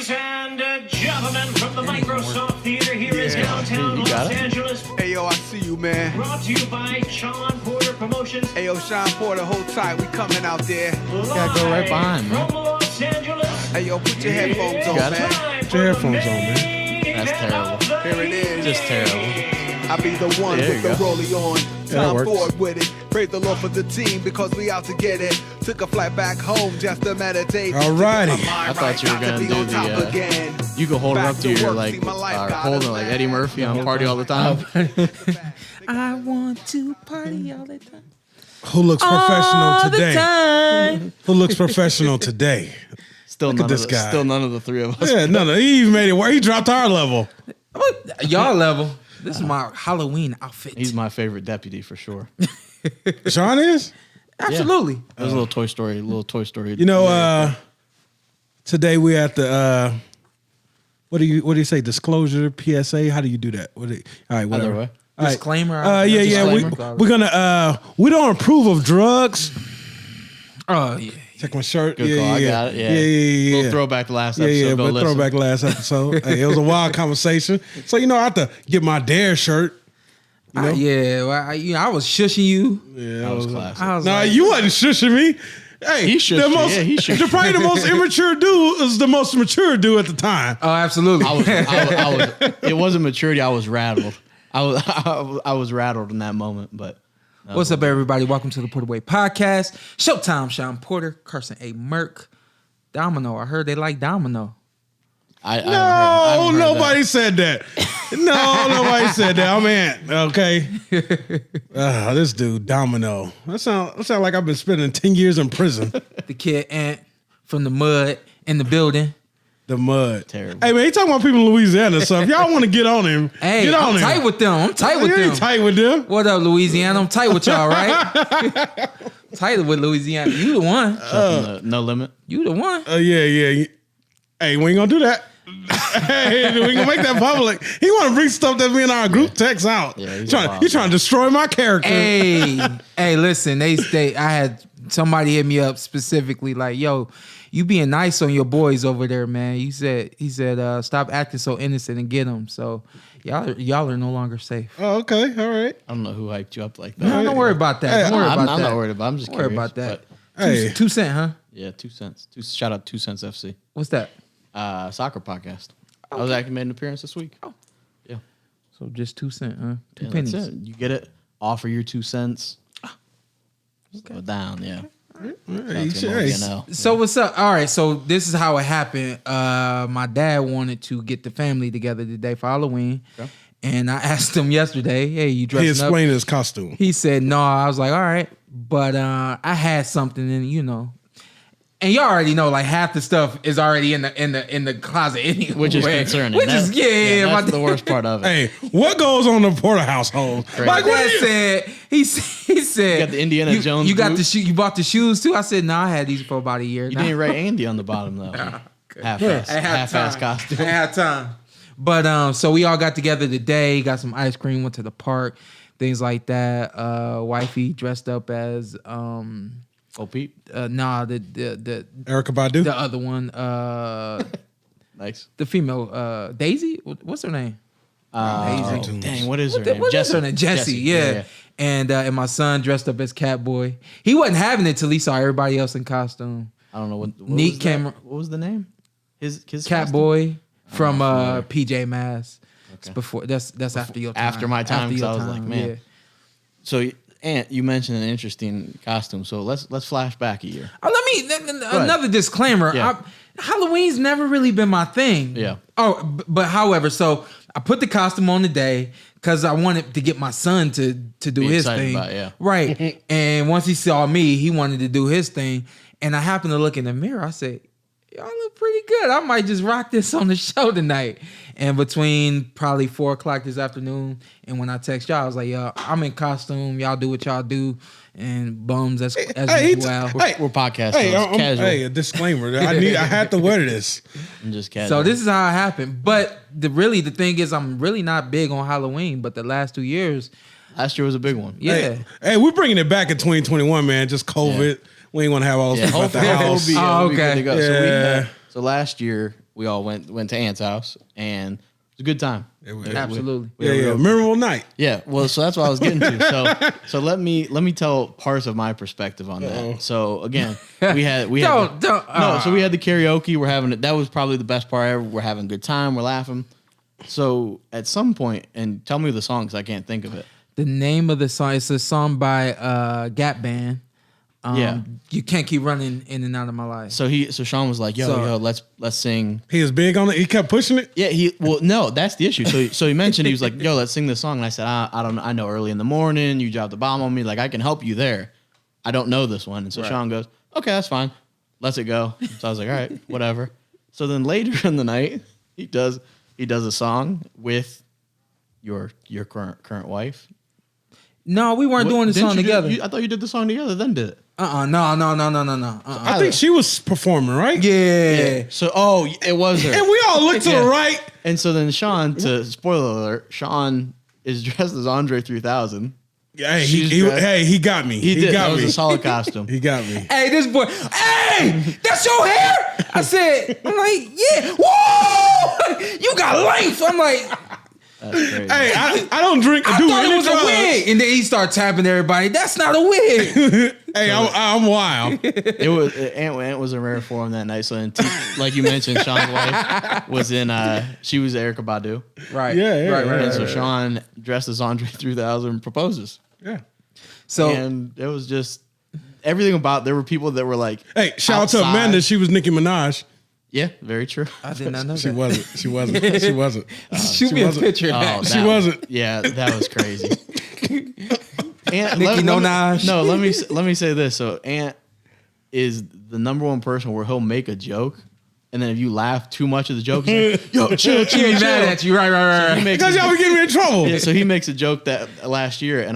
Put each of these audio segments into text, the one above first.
Ladies and gentlemen, from the Microsoft Theater, here is downtown Los Angeles. Hey, yo, I see you, man. Brought to you by Shawn Porter Promotions. Hey, yo, Shawn Porter, hold tight. We coming out there. Gotta go right behind, man. From Los Angeles. Hey, yo, put your headphones on, got it? man. Put your headphones on, man. That's terrible. Here it is. Just terrible. I be the one There with you the go. rollie on. that Time works. forward with it. Praise the Lord for the team because we out to get it. Took a flight back home just to meditate. Alrighty. I thought you were gonna do the. You could hold her up to your like, holding like Eddie Murphy on Party All the Time. I want to party all the time. Who looks All professional the today? time. Who looks professional today? Still Look none at this of the, guy. Still none of the three of us. Yeah, no, he even made it work. He dropped our level. Y'all level. This is my Halloween outfit. He's my favorite deputy for sure. Sean is? Absolutely. It was a little Toy Story. You know, today we at the what do you say? Disclosure, PSA. How do you do that? All right, whatever. Either way. All right. Disclaimer. Yeah. Disclaimer. We're gonna we don't approve of drugs. Oh yeah. Check my shirt. Good yeah, call. I yeah, got it. Yeah. Yeah. Little throwback to last Yeah, episode. yeah, Go but listen. throwback last episode. Hey, it was a wild conversation. So you know, I have to get my Dare shirt. You know? Yeah. Well, I was shushing you. Yeah, That was classic. I was No, like, you wasn't shushing me. Hey, He shushed you. Yeah, he shushed you. probably the most immature dude was the most mature dude at the time. Oh, absolutely. I was. It wasn't maturity. I was rattled. I was rattled in that moment. But What's up, everybody? Welcome to the Porterweight Podcast. Showtime, Shawn Porter, Carson A. Merck, Domino. I heard they like Domino. I No, haven't heard nobody said that. No, nobody said that. I'm in. Okay. This dude, Domino. That sound like I've been spending 10 years in prison. The kid Ant from the mud in the building. The mud. Terrible. Hey, man, he talking about people in Louisiana. So if y'all want to get on him, Hey, get on I'm him. tight with them. I'm tight with You them. ain't tight with them. What up, Louisiana? I'm tight with y'all, right? Tight with Louisiana. You the one. that. No limit. You the one. Yeah. Hey, we ain't gonna do that. Hey, we ain't gonna make that public. He want to bring stuff that's in our group text out. Yeah, he's trying wild. to destroy my character. Hey, listen. I had somebody hit me up specifically like, yo, you being nice on your boys over there, man. He said, stop acting so innocent and get them. So y'all are no longer safe. Oh, okay, all right. I don't know who hyped you up like that. No, don't worry about that. Hey, Don't worry I'm about that. not worried about it. I'm just Don't worry curious. about that. But, Hey, 2 cent, huh? yeah, 2 cents. Shout out 2 Cents FC. What's that? Soccer podcast. I was actually made an appearance this week. Oh. Yeah. So just 2 cent, huh? Two Yeah, pennies. that's it. You get it. Offer your 2 cents. Okay. Go down, yeah. hey, Shout out to hey, MOBNL. So what's up? All right, so this is how it happened. My dad wanted to get the family together today for Halloween. Okay. And I asked him yesterday, hey, you he dressing up? explained his costume. He said no. I was like, all right. But I had something in, and y'all already know, like half the stuff is already in the closet anyway. Which is concerning. Which is That's my the worst part of it. Hey, what goes on in the Porter household? Crazy. My Like, what dad do you- said he said You got the Indiana Jones You got boots? you bought the shoes too. I said no. I had these for about a year. You now. didn't write Andy on the bottom though. Half-ass costume. I had time. But so we all got together today, got some ice cream, went to the park, things like that. Wifey dressed up as Oh, Pete. the Erykah Badu. the other one, Nice. the female Daisy. What's her name? Daisy. Dang, what is her name? What is her name? Jessie. Yeah. And my son dressed up as Catboy. He wasn't having it till he saw everybody else in costume. I don't know what Neat was that? camera. What was the name? His Catboy from familiar. PJ Masks. It's Okay. before that's after your time. After my time, 'cause your I was like, man. yeah. So, Ant, you mentioned an interesting costume. So let's flash back a year. Oh, let me another disclaimer. Yeah. Halloween's never really been my thing. Yeah. Oh, but however, so I put the costume on today because I wanted to get my son to do Be his excited thing. about it, yeah. Right. And once he saw me, he wanted to do his thing. And I happened to look in the mirror. I said, y'all look pretty good. I might just rock this on the show tonight. And between probably 4 o'clock this afternoon and when I text y'all, I was like, yo, I'm in costume. Y'all do what y'all do. And bums as well. We're podcasting. Hey, It's casual. hey, a disclaimer. I had to wear this. I'm just casual. So this is how it happened. But the thing is, I'm really not big on Halloween. But the last 2 years, Last year was a big one. yeah. Hey, we're bringing it back in 2021, man. Just COVID. We ain't want to have all those Yeah, people at the hopefully house. we'll be Oh, good okay. to go. Yeah. So last year, we all went to Aunt's house, and it was a good time. Absolutely. Memorable night. Yeah, well, so that's what I was getting to. So let me tell parts of my perspective on that. So again, so we had the karaoke. We're having it. That was probably the best part ever. We're having a good time. We're laughing. So at some point, and tell me the song because I can't think of it. The name of the song, it's a song by Gap Band. You can't keep running in and out of my life. So Shawn was like, yo, let's sing. He was big on it. He kept pushing it. Yeah, no, that's the issue. So he mentioned, he was like, yo, let's sing this song. And I said, I don't know. I know early in the morning, you dropped the bomb on me. Like, I can help you there. I don't know this one. And so Shawn goes, okay, that's fine. Let's it go. So I was like, all right, whatever. So then later in the night, he does a song with your current wife. No, we weren't doing the song together. I thought you did the song together, then did it. No. I think she was performing, right? Yeah. So, it was her. And we all looked to the right. And so then Shawn, spoiler alert, Shawn is dressed as Andre 3000. Hey, he got me. He did. Got that was me. a solid costume. He got me. Hey, this boy. Hey, that's your hair? I'm like, yeah. Whoa, you got length. I'm like, that's crazy. Hey, I don't drink. I thought it was a wig, and then he started tapping everybody. That's not a wig. Hey, I'm wild. It was Ant was in rare form that night. So then, like you mentioned, Shawn's wife was in. She was Erykah Badu. Right. Right. And so Shawn dressed as Andre 3000 proposes. Yeah. So and it was just everything about. There were people that were like, "Hey, shout out to Amanda. She was Nicki Minaj." Yeah, very true. I did not know she that. wasn't. She wasn't. Shoot me a picture. She wasn't. Yeah, that was crazy. Nicki Minaj. No, let me say this. So Ant is the number one person where he'll make a joke, and then if you laugh too much of the joke, he's like, yo, chill. He be mad at you. Right. Because y'all be getting me in trouble. Yeah, so he makes a joke that last year, and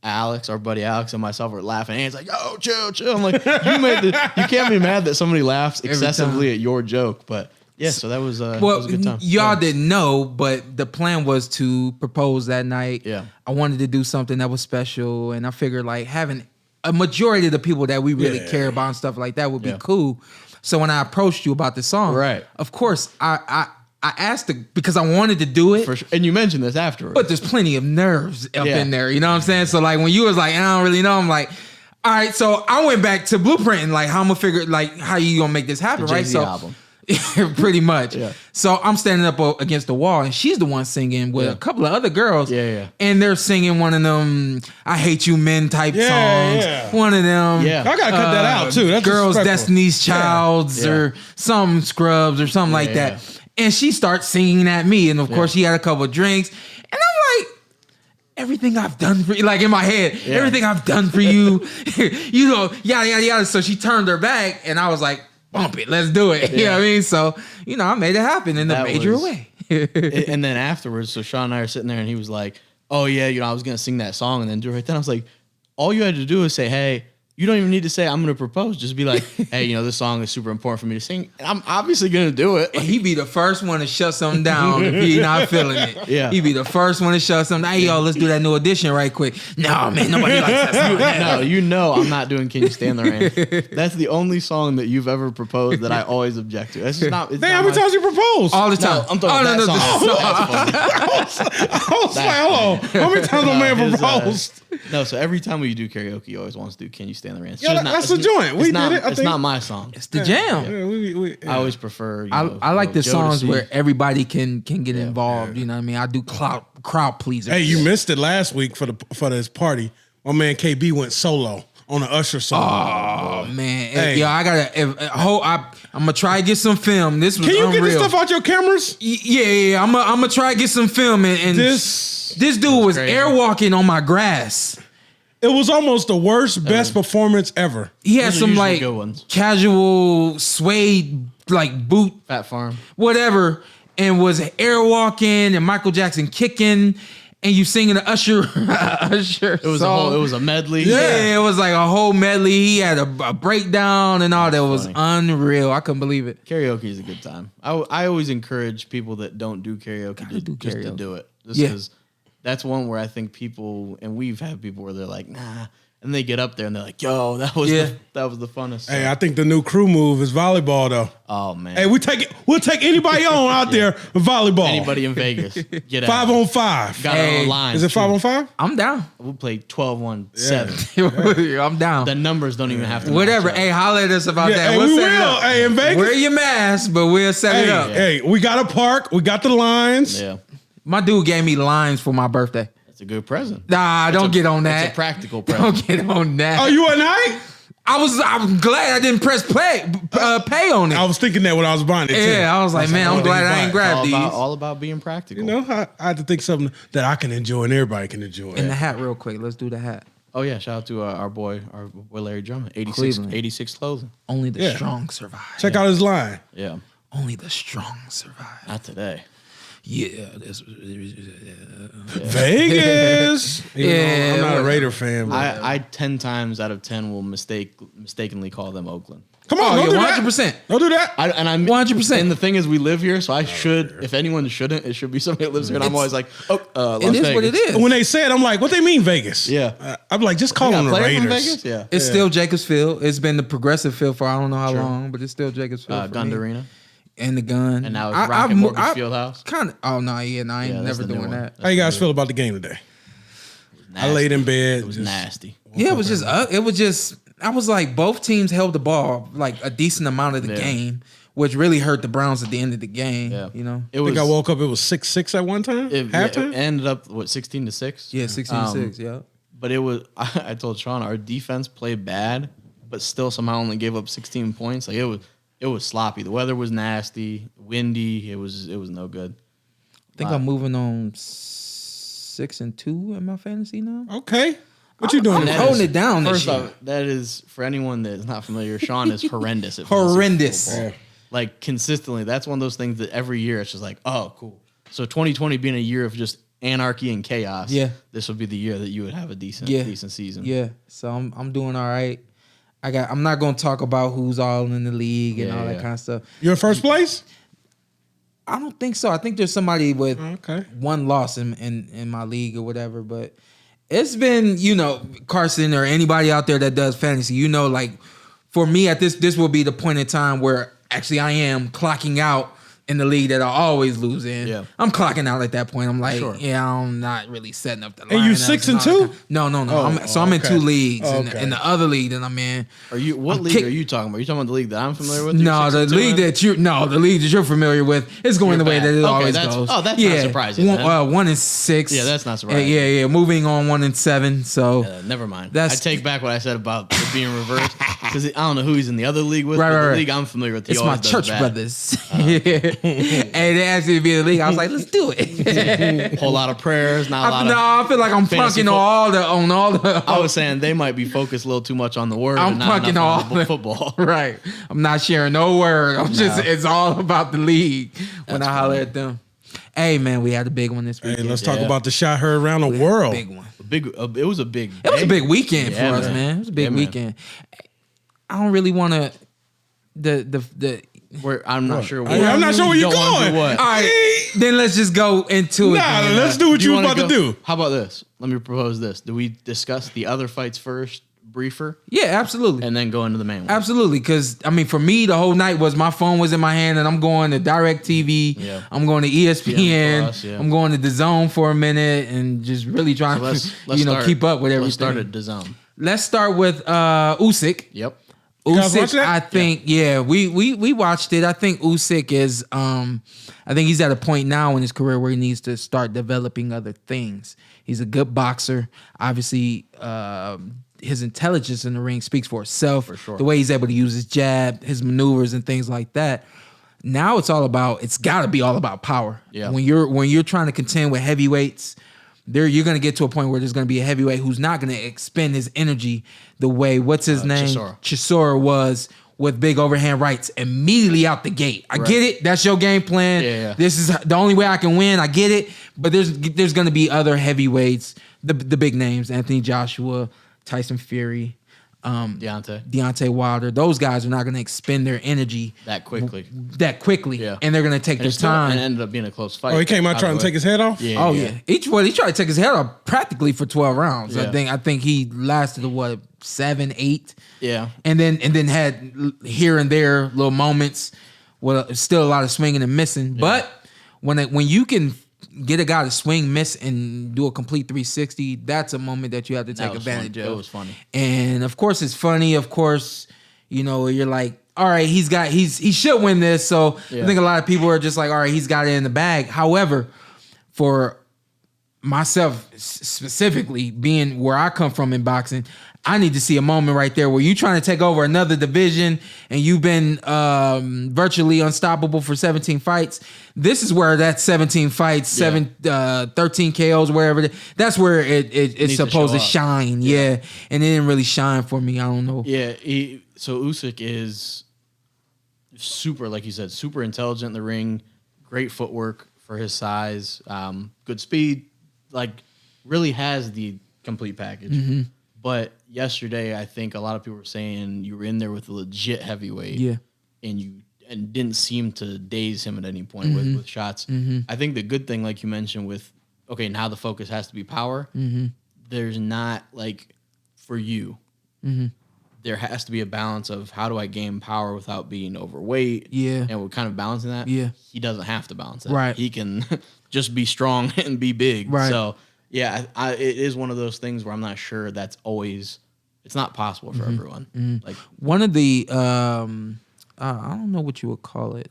Alex, our buddy Alex, and myself were laughing. And he's like, "Yo, chill." I'm like, you can't be mad that somebody laughs excessively at your joke, but yeah. So that was a good time. Y'all didn't know, but the plan was to propose that night. Yeah, I wanted to do something that was special, and I figured like having a majority of the people that we really care about and stuff like that would be cool. So when I approached you about the song, right, of course I asked because I wanted to do it. For sure. And you mentioned this afterwards. But there's plenty of nerves up in there. You know what I'm saying? So like when you was like, I don't really know, I'm like, all right. So I went back to blueprinting, like how I'm gonna figure, like how you gonna make this happen, the right? Jay-Z So album. pretty much. Yeah. So I'm standing up against the wall, and she's the one singing with a couple of other girls. Yeah. And they're singing one of them "I Hate You Men" type songs. Yeah. One of them. Yeah. I gotta cut that out too. That's Girls' disrespectful. Destiny's Childs or some Scrubs or something like that. And she starts singing at me, and of course she had a couple of drinks, and I'm like, everything I've done for you, like in my head, everything I've done for you, you know, yada yada yada. So she turned her back, and I was like, bump it, let's do it. You know what I mean? So I made it happen in a major way. And then afterwards, so Shawn and I are sitting there, and he was like, "Oh yeah, I was gonna sing that song," and then do it right then. I was like, "All you had to do is say, hey." You don't even need to say, I'm going to propose. Just be like, hey, this song is super important for me to sing. And I'm obviously going to do it. And he be the first one to shut something down if he not feeling it. Yeah. He be the first one to shut something down. Hey, yo, let's do that new edition right quick. No, man, nobody likes that song. No, I'm not doing Can You Stand the Rain. That's the only song that you've ever proposed that I always object to. That's just not. Damn, how many times you proposed? All the time. No, I'm talking about that song. I was like, hold on. How many times a man proposed? No, so every time we do karaoke, he always wants to do Can You Stand the Rain. Yeah, that's the joint. We did it. It's not my song. It's the jam. Yeah, I always prefer. I like the songs Jodeci. where everybody can get involved. You know what I mean? I do crowd pleaser. Hey, you missed it last week for this party. My man KB went solo on the Usher song. Oh man, Hey. yo, I gotta. I'm gonna try to get some film. This was Can you unreal. get this stuff out your cameras? Yeah. I'm gonna try to get some film and this dude was crazy. airwalking on my grass. It was almost the worst, best performance ever. He had Those are some usually like good ones. casual suede like boot Fat Farm. whatever, and was airwalking and Michael Jackson kicking, and you singing the Usher It was song. it was a medley. Yeah, it was like a whole medley. He had a breakdown and all that. Was funny. unreal. I couldn't believe it. Karaoke is a good time. I always encourage people that don't do karaoke to do just to karaoke. do it. Just Yeah. because that's one where I think people, and we've had people where they're like, nah, And they get up there and they're like, "Yo, that was the funnest." Hey, I think the new crew move is volleyball though. Oh man. Hey, we'll take anybody on out there with volleyball. Anybody in Vegas, get out. 5-on-5. Got Hey, it on line. Is it 5-on-5? I'm down. We'll play 12-on-7. I'm down. The numbers don't even have to. Whatever. match up. Hey, holler at us about that. Hey, We'll we set it will. up. Hey, in Vegas. Wear your mask, but we'll set it up. Hey, we got a park. We got the lines. Yeah, My dude gave me lines for my birthday. it's a good present. Nah, don't get on that. It's a practical present. Don't get on that. Oh, you at night? I'm glad I didn't press pay on it. I was thinking that when I was buying it too. Yeah, I was like, man, I'm glad I ain't grabbed these. all about being practical. You know, I had to think something that I can enjoy and everybody can enjoy. And the hat real quick. Let's do the hat. Oh yeah, shout out to our boy Larry Drummond, 86 clothing. Only the Yeah. strong survive. Check out his line. Yeah, Only the strong survive. not today. Yeah. Vegas. Even Yeah, though I'm not a whatever. Raider fan. But I 10 times out of 10 will mistakenly call them Oakland. come on, Oh, don't yeah, do that. 100%. Don't do that. I'm 100%. And the thing is, we live here, so I should. If anyone shouldn't, it should be somebody that lives here. And I'm always like, Las It is Vegas. what it is. When they say it, I'm like, what they mean Vegas? Yeah. I'm like, just call You got them the players from Raiders. Vegas? Yeah. It's still Jacobs Field. It's been the progressive field for I don't know how long, but it's still Jacobs Field. Gun Arena. And the gun. And now it's Rocket Mortgage Fieldhouse. Kind of. Oh no, I ain't Yeah, that's never the new doing one. that. How you guys feel about the game today? I laid in bed. It was nasty. Yeah, it was just. I was like, both teams held the ball like a decent amount of the game, which really hurt the Browns at the end of the game. Yeah. You know. It I was. think I woke up. It was 6-6 at one time. Halftime. It ended up 16-6. Yeah, 16-6. Yeah. But it was. I told Sean our defense played bad, but still somehow only gave up 16 points. Like it was sloppy. The weather was nasty, windy. It was no good. I think I'm moving on 6-2 in my fantasy now. Okay. What you doing? I'm That holding is- it down this First year. off, that is for anyone that is not familiar. Sean is horrendous at fantasy Horrendous. football. Like consistently, that's one of those things that every year it's just like, oh, cool. So 2020 being a year of just anarchy and chaos. Yeah. This would be the year that you would have a decent season. Yeah. So I'm doing all right. I'm not gonna talk about who's all in the league and all that kind of stuff. You're in first place. I don't think so. I think there's somebody with Okay. one loss in my league or whatever, but it's been, Carson or anybody out there that does fantasy, like for me at this will be the point in time where actually I am clocking out in the league that I always lose in. Yeah. I'm clocking out at that point. I'm like, Sure. I'm not really setting up the And you lineups 6 and all that 2? kind- No. Oh, I'm in okay. 2 leagues. Okay. In the other league that I'm in. What I'm league kick- are you talking about? Are you talking about the league that I'm familiar with? No, You're the 6-2 league in? the league that you're familiar with is going You're the way bad. that it Okay, always that's- goes. oh, that's not surprising, then. 1-6. Yeah, that's not surprising. Yeah. Moving on 1-7. So Never mind. That's- I take back what I said about it being reversed because I don't know who he's in the other league with. Right, but right, the right. league I'm familiar with. He it's my always does church bad. brothers. And they asked me to be in the league. I was like, let's do it. Whole lot of prayers, not a lot of. I feel like I'm fantasy punking on all the. I was saying they might be focused a little too much on the word. I'm and not punking enough on all the football. Right. I'm not sharing no word. It's all about the league when I holler at them. Hey man, we had a big one this Hey, weekend. let's talk Yeah. about the shot heard around the world. Big one. It was a big. It was a day. big weekend Yeah, for us, man. man. It was a big Yeah, man. weekend. I don't really want to. The I'm not sure. I'm not sure where you're don't wanna going. do what? all right, then let's just go into it. Nah, then. let's do what you was wanna about to do. How about this? Let me propose this. Do we discuss the other fights first, briefer, Yeah, absolutely. and then go into the main one? Absolutely, because I mean, for me, the whole night was my phone was in my hand, and I'm going to DirecTV. Yeah. I'm going to ESPN. Plus, yeah. I'm going to DAZN for a minute, and just really trying So to, start- keep up with everything. Let's start at DAZN. Let's start with Usyk. Yep. guys watch Usyk, that? I think, we watched it. I think Usyk is, I think he's at a point now in his career where he needs to start developing other things. He's a good boxer. Obviously, his intelligence in the ring speaks for itself. For sure. The way he's able to use his jab, his maneuvers, and things like that. Now it's got to be all about power. Yeah. When you're trying to contend with heavyweights, you're going to get to a point where there's going to be a heavyweight who's not going to expend his energy the way, what's his name? Chisora was with big overhand rights immediately out the gate. I get it. That's your game plan. Yeah. This is the only way I can win. I get it. But there's going to be other heavyweights, the big names, Anthony Joshua, Tyson Fury. Deontay Wilder. Those guys are not going to expend their energy that quickly. Yeah. And they're going to take their time. And it ended up being a close fight. Oh, he came out trying to take his head off? Yeah. Oh yeah. Each one he tried to take his head off practically for 12 rounds. Yeah. I think he lasted 7, 8. Yeah. And then had here and there little moments. Well, still a lot of swinging and missing. Yeah. But when you can get a guy to swing, miss, and do a complete 360, that's a moment that you have to take advantage of. It was funny. And of course it's funny. Of course, you're like, all right, he should win this. So I think a lot of people are just like, all right, he's got it in the bag. However, for myself specifically, being where I come from in boxing, I need to see a moment right there where you're trying to take over another division and you've been virtually unstoppable for 17 fights. This is where that 17 fights, 13 KOs, wherever, that's where it's supposed to shine. Yeah. And it didn't really shine for me. I don't know. Yeah. So Usyk is super, like you said, super intelligent in the ring, great footwork for his size, good speed, like really has the complete package. Mm-hmm. But yesterday, I think a lot of people were saying you were in there with a legit heavyweight, and didn't seem to daze him at any point with shots. Mm-hmm. I think the good thing, like you mentioned, with now the focus has to be power. Mm-hmm. There's not like for you. Mm-hmm. There has to be a balance of how do I gain power without being overweight. Yeah, and we're kind of balancing that. Yeah, he doesn't have to balance that. Right, he can just be strong and be big. Right, so. Yeah, it is one of those things where I'm not sure that's always. It's not possible for everyone. Mm-hmm. Like one of the, I don't know what you would call it.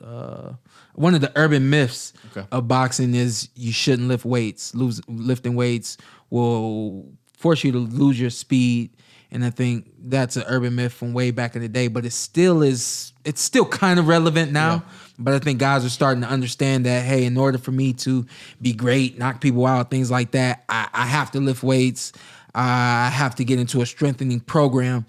One of the urban myths of boxing is you shouldn't lift weights. Lifting weights will force you to lose your speed, and I think that's an urban myth from way back in the day. But it still is. It's still kind of relevant now. Yeah. But I think guys are starting to understand that, hey, in order for me to be great, knock people out, things like that, I have to lift weights. I have to get into a strengthening program.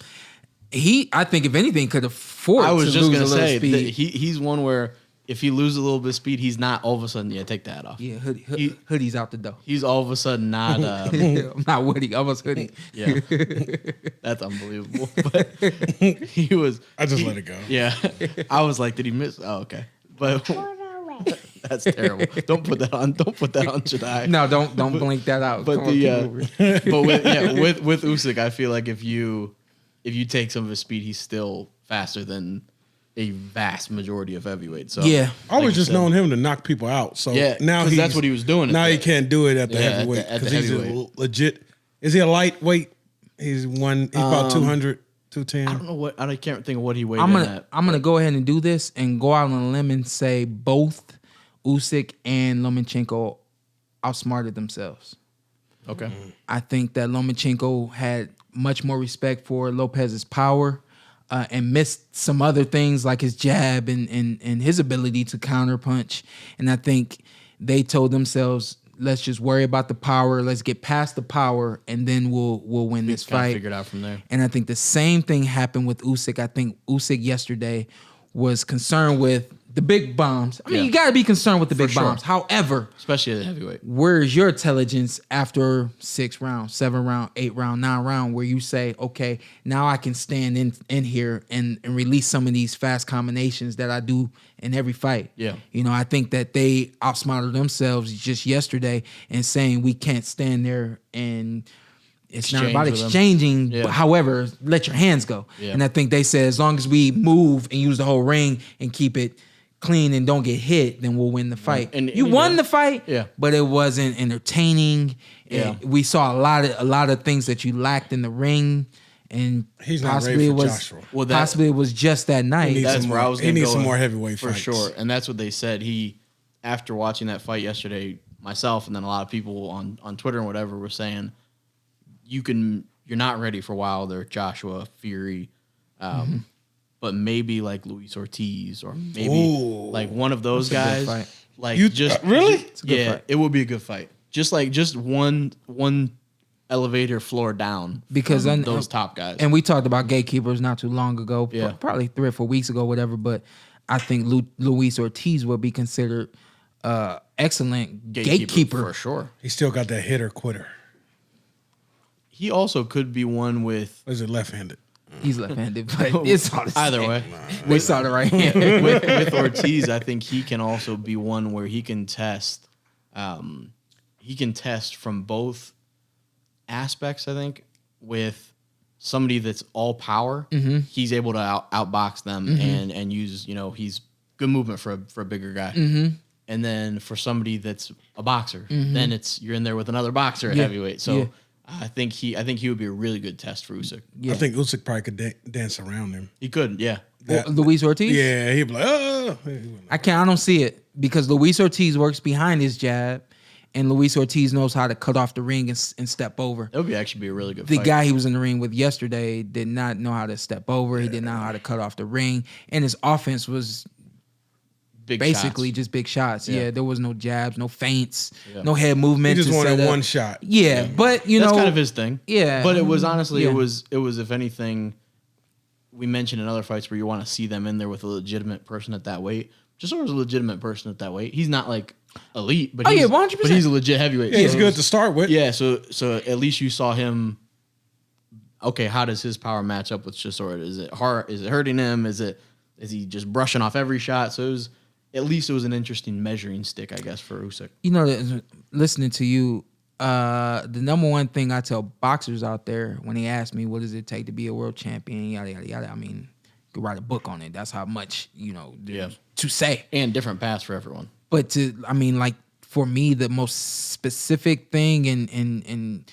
I think, if anything, could afford to lose a little speed. He's one where if he loses a little bit of speed, he's not all of a sudden, take that off. Yeah, hoodie's out the door. He's all of a sudden not... I'm not Woody, almost hoodie. Yeah, that's unbelievable. But he was... I just let it go. Yeah, I was like, did he miss? Oh, okay. But that's terrible. Don't put that on. Don't put that on Jedi. No, don't blink that out. But with Usyk, I feel like if you take some of his speed, he's still faster than a vast majority of heavyweights. So yeah, I always just known him to knock people out. So now that's what he was doing. Now he can't do it at the heavyweight because he's legit. Is he a lightweight? He's about 200. 210. I don't know what. I can't think of what he weighed I'm in at. gonna go ahead and do this and go out on a limb and say both Usyk and Lomachenko outsmarted themselves. Okay. I think that Lomachenko had much more respect for Lopez's power and missed some other things like his jab and his ability to counter punch. And I think they told themselves, let's just worry about the power. Let's get past the power, and then we'll win this fight. Figure it out from there. And I think the same thing happened with Usyk. I think Usyk yesterday was concerned with the big bombs. I mean, you got to be concerned with the big bombs. However, especially at the heavyweight, where's your intelligence after 6 rounds, 7 round, 8 round, 9 round, where you say, okay, now I can stand in here and release some of these fast combinations that I do in every fight. Yeah. I think that they outsmarted themselves just yesterday and saying we can't stand there and it's not about exchanging. Yeah. But however, let your hands go. Yeah. And I think they said as long as we move and use the whole ring and keep it clean and don't get hit, then we'll win the fight. And you won the fight, but it wasn't entertaining. Yeah. We saw a lot of things that you lacked in the ring. And he's not ready for Joshua. Possibly it was just that night. That's where I was going to go. He needs some more heavyweight fights. For sure. And that's what they said. After watching that fight yesterday, myself and then a lot of people on Twitter and whatever were saying, you're not ready for Wilder, Joshua, Fury, but maybe like Luis Ortiz or maybe like one of those guys. Like really? It's a good fight. It would be a good fight. Just one elevator floor down because those top guys. And we talked about gatekeepers not too long ago, probably 3 or 4 weeks ago, whatever. But I think Luis Ortiz would be considered excellent gatekeeper for sure. He still got that hitter quitter. He also could be one with. Or is it left-handed? He's left-handed, but it's all the same. Either way. We saw the right hand. with Ortiz, I think he can also be one where he can test. He can test from both aspects. I think with somebody that's all power, he's able to outbox them and use. He's good movement for a bigger guy. And then for somebody that's a boxer, then you're in there with another boxer at heavyweight. So. I think he would be a really good test for Usyk. I think Usyk probably could dance around him. He could, yeah. Luis Ortiz? Yeah, he'd be like, oh. I don't see it because Luis Ortiz works behind his jab, and Luis Ortiz knows how to cut off the ring and step over. That would actually be a really good fight. The guy he was in the ring with yesterday did not know how to step over. He did not know how to cut off the ring, and his offense was basically just big shots. Yeah, there was no jabs, no feints, no head movement. He just wanted one shot. Yeah, but that's kind of his thing. Yeah, but it was honestly, it was if anything, we mentioned in other fights where you want to see them in there with a legitimate person at that weight. Chisora's a legitimate person at that weight. He's not like elite, but 100%. But he's a legit heavyweight. Yeah, he's good to start with. Yeah, so at least you saw him. Okay, how does his power match up with Chisora? Is it hard? Is it hurting him? Is he just brushing off every shot? So at least it was an interesting measuring stick, I guess, for Usyk. Listening to you, the number one thing I tell boxers out there when they ask me, what does it take to be a world champion, yada, yada, yada, I mean, you could write a book on it. That's how much, to say. And different paths for everyone. But for me, the most specific thing in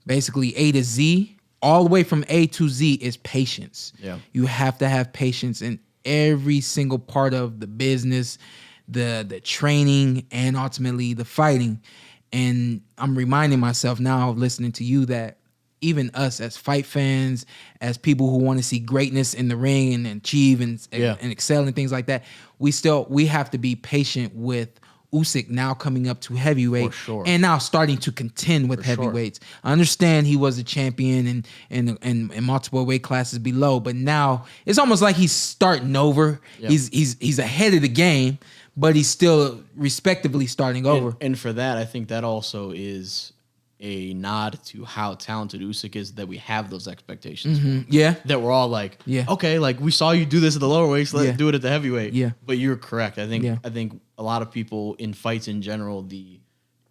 basically A to Z, all the way from A to Z is patience. Yeah. You have to have patience in every single part of the business, the training, and ultimately the fighting. And I'm reminding myself now, listening to you, that even us as fight fans, as people who want to see greatness in the ring and achieve and excel and things like that, we have to be patient with Usyk now coming up to heavyweight and now starting to contend with heavyweights. I understand he was a champion and multiple weight classes below, but now it's almost like he's starting over. Yep. He's ahead of the game, but he's still respectively starting over. And for that, I think that also is a nod to how talented Usyk is, that we have those expectations. Yeah. That we're all like, okay, like we saw you do this at the lower weights, let's do it at the heavyweight. Yeah. But you're correct. I think a lot of people in fights in general, the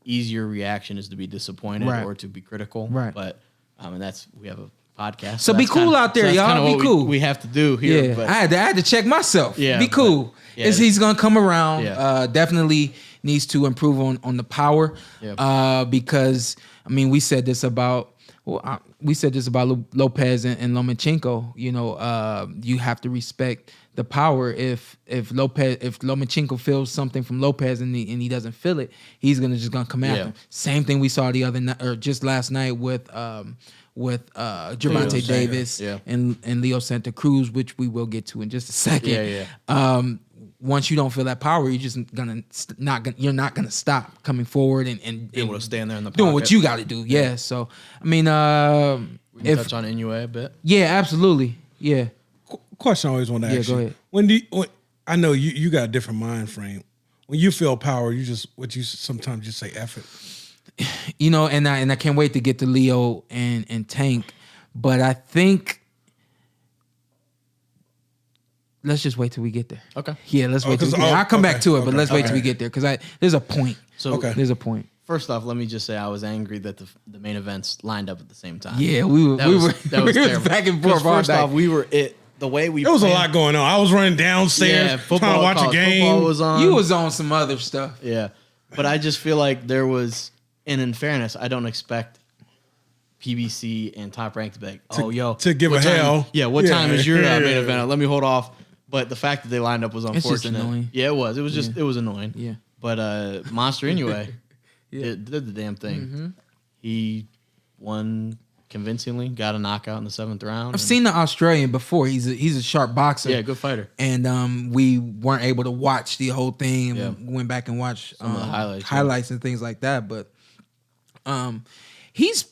easier reaction is to be disappointed or to be critical. Right. But and we have a podcast. So be cool out there, y'all. Be cool. We have to do here. Yeah. But I had to check myself. Yeah. Be cool. He's gonna come around. Yeah. Definitely needs to improve on the power. Yeah. Because we said this about Lopez and Lomachenko. You have to respect the power. If Lomachenko feels something from Lopez and he doesn't feel it, he's gonna come after him. Same thing we saw the other night, or just last night with Gervonta Davis and Leo Santa Cruz, which we will get to in just a second. Once you don't feel that power, you're just you're not gonna stop coming forward and able to stand there in the pocket. doing what you got to do. Yeah. So we can touch on Inoue a bit. Yeah, absolutely. Yeah. Question I always want to ask you. Go ahead. When I know you got a different mind frame. When you feel power, you sometimes just say F it. And I can't wait to get to Leo and Tank, but I think let's just wait till we get there. Okay. Yeah, let's wait till we get there. I'll come back to it, but let's wait till we get there because there's a point. There's a point. First off, let me just say I was angry that the main events lined up at the same time. Yeah, we were back and forth. First off, the way we there was a lot going on. I was running downstairs trying to watch a game. Was on. You was on some other stuff. Yeah, but I just feel like there was, and in fairness, I don't expect PBC and Top Rank to be like, to give a hell. Yeah, what time is your main event? Let me hold off. But the fact that they lined up was unfortunate. It's just annoying. Yeah, it was. It was just it was annoying. Yeah. But Monster Inoue did the damn thing. Mm-hmm. He won convincingly, got a knockout in the 7th round. I've seen the Australian before. He's a sharp boxer. Yeah, good fighter. And we weren't able to watch the whole thing. Yeah. We went back and watched some of the highlights and things like that. But he's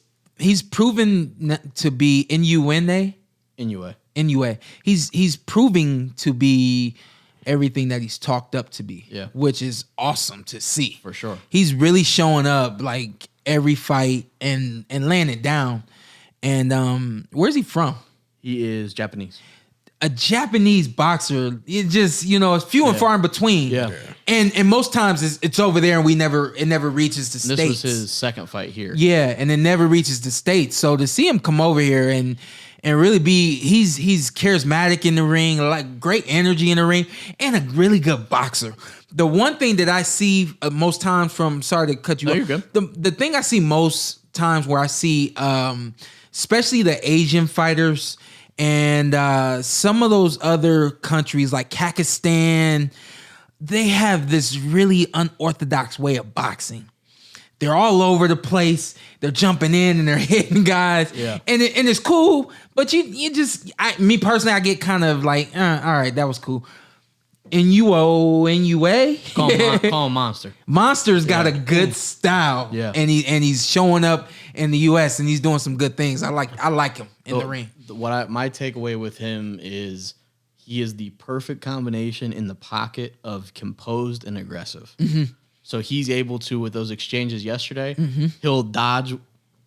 proven to be Inoue. He's proving to be everything that he's talked up to be. Yeah. Which is awesome to see. For sure. He's really showing up like every fight and laying it down. And where's he from? He is Japanese. A Japanese boxer, it just, it's few and far in between. Yeah. And most times it's over there and it never reaches the States. This was his second fight here. Yeah, and it never reaches the States. So to see him come over here and really he's charismatic in the ring, like great energy in the ring, and a really good boxer. The one thing that I see most times sorry to cut you off. You're good. The thing I see most times where I see, especially the Asian fighters and some of those other countries like Pakistan, they have this really unorthodox way of boxing. They're all over the place. They're jumping in and they're hitting guys. Yeah. And it's cool, but me personally, I get kind of like, all right, that was cool. Inoue? Call him Monster. Monster's got a good style. Yeah. And he's showing up in the US and he's doing some good things. I like him in the ring. My takeaway with him is he is the perfect combination in the pocket of composed and aggressive. Mm-hmm. So he's able to, with those exchanges yesterday, he'll dodge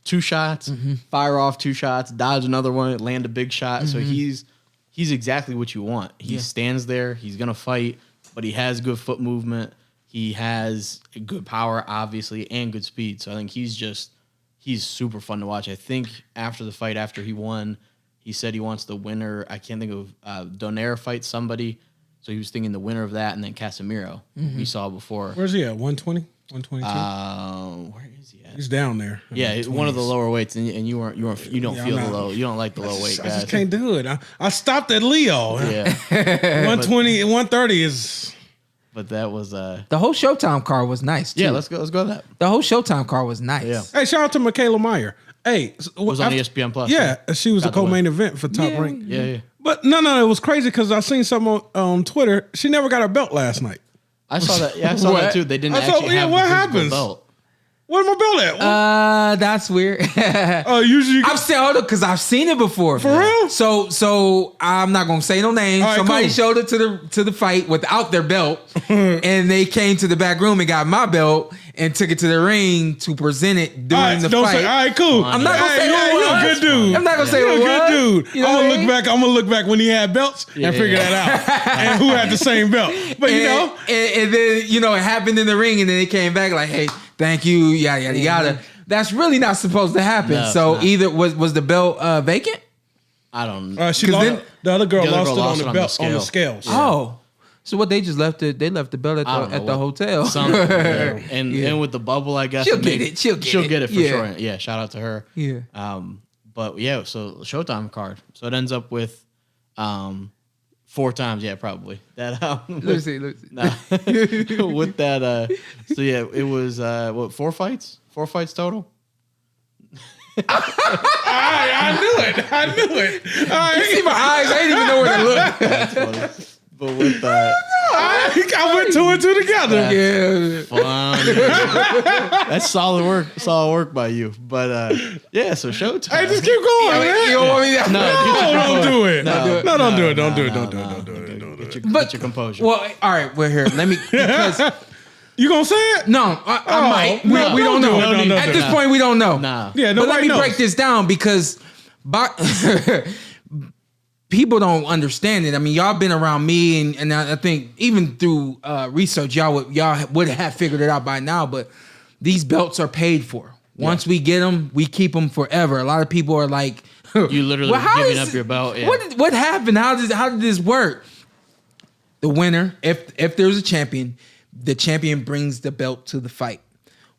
2 shots, fire off 2 shots, dodge another one, land a big shot. So he's exactly what you want. He stands there, he's gonna fight, but he has good foot movement. He has good power, obviously, and good speed. So I think he's super fun to watch. I think after the fight, after he won, he said he wants the winner. I can't think of Donaire fight somebody. So he was thinking the winner of that and then Casemiro, we saw before. Where's he at? 120? 122? Where is he at? He's down there. Yeah, it's one of the lower weights, and you don't feel the low. You don't like the low weight I guys. just can't do it. I stopped at Leo. Yeah, 120 and 130 is. but that was The whole Showtime card was nice too. yeah. Let's go to that. The whole Showtime card was nice. Yeah. Hey, shout out to Mikaela Mayer. Hey, It was on ESPN Plus. Yeah, she was a Got the co-main event for Top Yeah. Rank. yeah. But no, it was crazy because I seen something on Twitter. She never got her belt last night. I saw that. Yeah, I saw that What? too. They didn't I saw- actually yeah, have what the physical happens? belt. Where's my belt at? That's weird. Usually you I've seen because I've seen it before. For real? So I'm not gonna say no names. All right, Somebody cool. showed it to the fight without their belt, and they came to the back room and got my belt and took it to the ring to present it during all right, the don't fight. say. All right, cool. I'm not gonna say Hey, who yeah, it you're a was. good dude. I'm not gonna say You're who a it good was. dude. You know I'm what I gonna mean? look back. I'm gonna look back when he had belts and figure that out, and who had the same belt. But and then it happened in the ring, and then they came back like, "Hey, thank you, yada yada yada." That's really not supposed to happen. No, So it's not. either was the belt vacant? I don't know. she 'Cause lost. then- The other girl The other lost girl it on lost the it on belt the on the scale. scales. Oh, so what? They just left it. They left the belt I don't know at the what- hotel. Something, yeah. and with the bubble, I guess She'll it get may- it. She'll get it. for Yeah. sure. Yeah, shout out to her. Yeah. But yeah, so Showtime card. So it ends up with 4 times. Yeah, probably that. Let's see. Nah. With that. So yeah, it was 4 fights? 4 fights total. I knew it. All right. You see my eyes? I didn't even know where to look. That's funny. But with that. I went 2 and 2 together. Yeah. Fun. That's solid work by you. But yeah, so Showtime. Hey, just keep going, man. You don't want me to? No, don't do it. No, No, don't do it. no, Don't do it. no, Don't do it. no. Don't do it. Don't do it. Get your composure. Well, all right. We're here. Let me. Because You gonna say it? no, I might. no, We don't know. don't do it. At this point, we don't know. Nah. Yeah, But let nobody me knows. break this down because people don't understand it. I mean, y'all been around me, and I think even through research, y'all would have figured it out by now. But these belts are paid for. Once we get them, we keep them forever. A lot of people are like, You literally how giving is- up your belt. Yeah. What happened? How did this work? The winner, if there's a champion, the champion brings the belt to the fight.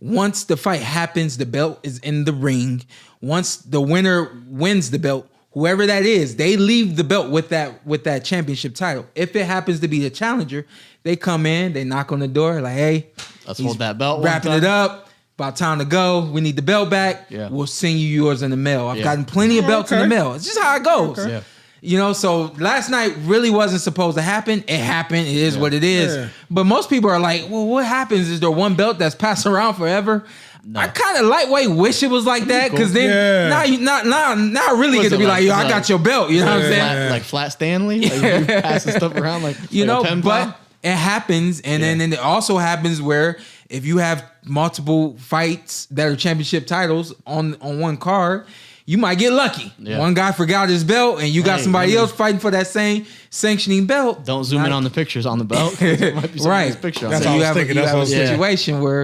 Once the fight happens, the belt is in the ring. Once the winner wins the belt, whoever that is, they leave the belt with that championship title. If it happens to be the challenger, they come in, they knock on the door, like, hey, Let's he's hold that belt. one wrapping time. it up. About time to go. We need the belt back. Yeah. We'll send you yours in the mail. I've Yeah. gotten plenty of belts in the Okay. mail. It's just how it goes. Yeah. You know, so last night really wasn't supposed to happen. It happened. It is what it is. Yeah. But most people are like, well, what happens? Is there one belt that's passed around forever? I kind of lightweight wish it was like that because then Yeah. now I really Was get to it be like, yo, like- I got your belt. You know what I'm saying? Like Flat Stanley, like you passing stuff around like You like a know, pen but pal? it happens, and then it also happens where if you have multiple fights that are championship titles on one card, you might get lucky. Yeah. One guy forgot his belt, and you got Hey, somebody I mean- else fighting for that same sanctioning belt. Don't zoom in on the pictures on the belt. 'Cause it might be somebody's Right. picture on That's there. all You I was have, thinking. you That's have what a I was situation where,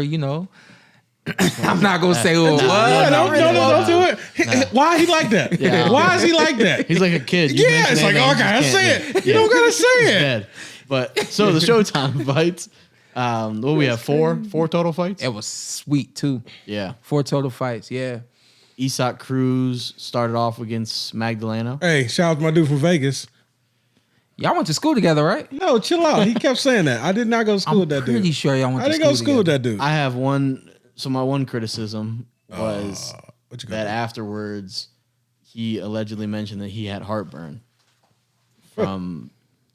I'm not going to say who it was. Yeah, don't do it. No. Why he like that? Yeah. Why is he like that? He's like a kid. You Yeah, mention it's like, anything, oh, I you just gotta can't say do it. You don't gotta say It's it. bad. But so the Showtime fights. What we have four total fights. It was sweet, too. Yeah, 4 total fights, yeah. Isak Cruz started off against Magdaleno. Hey, shout out to my dude from Vegas. Y'all went to school together, right? No, chill out. He kept saying that. I did not go to school I'm with that pretty dude. sure y'all went I to didn't go to school with together. that dude. I have one. So my one criticism was What you that got? afterwards he allegedly mentioned that he had heartburn from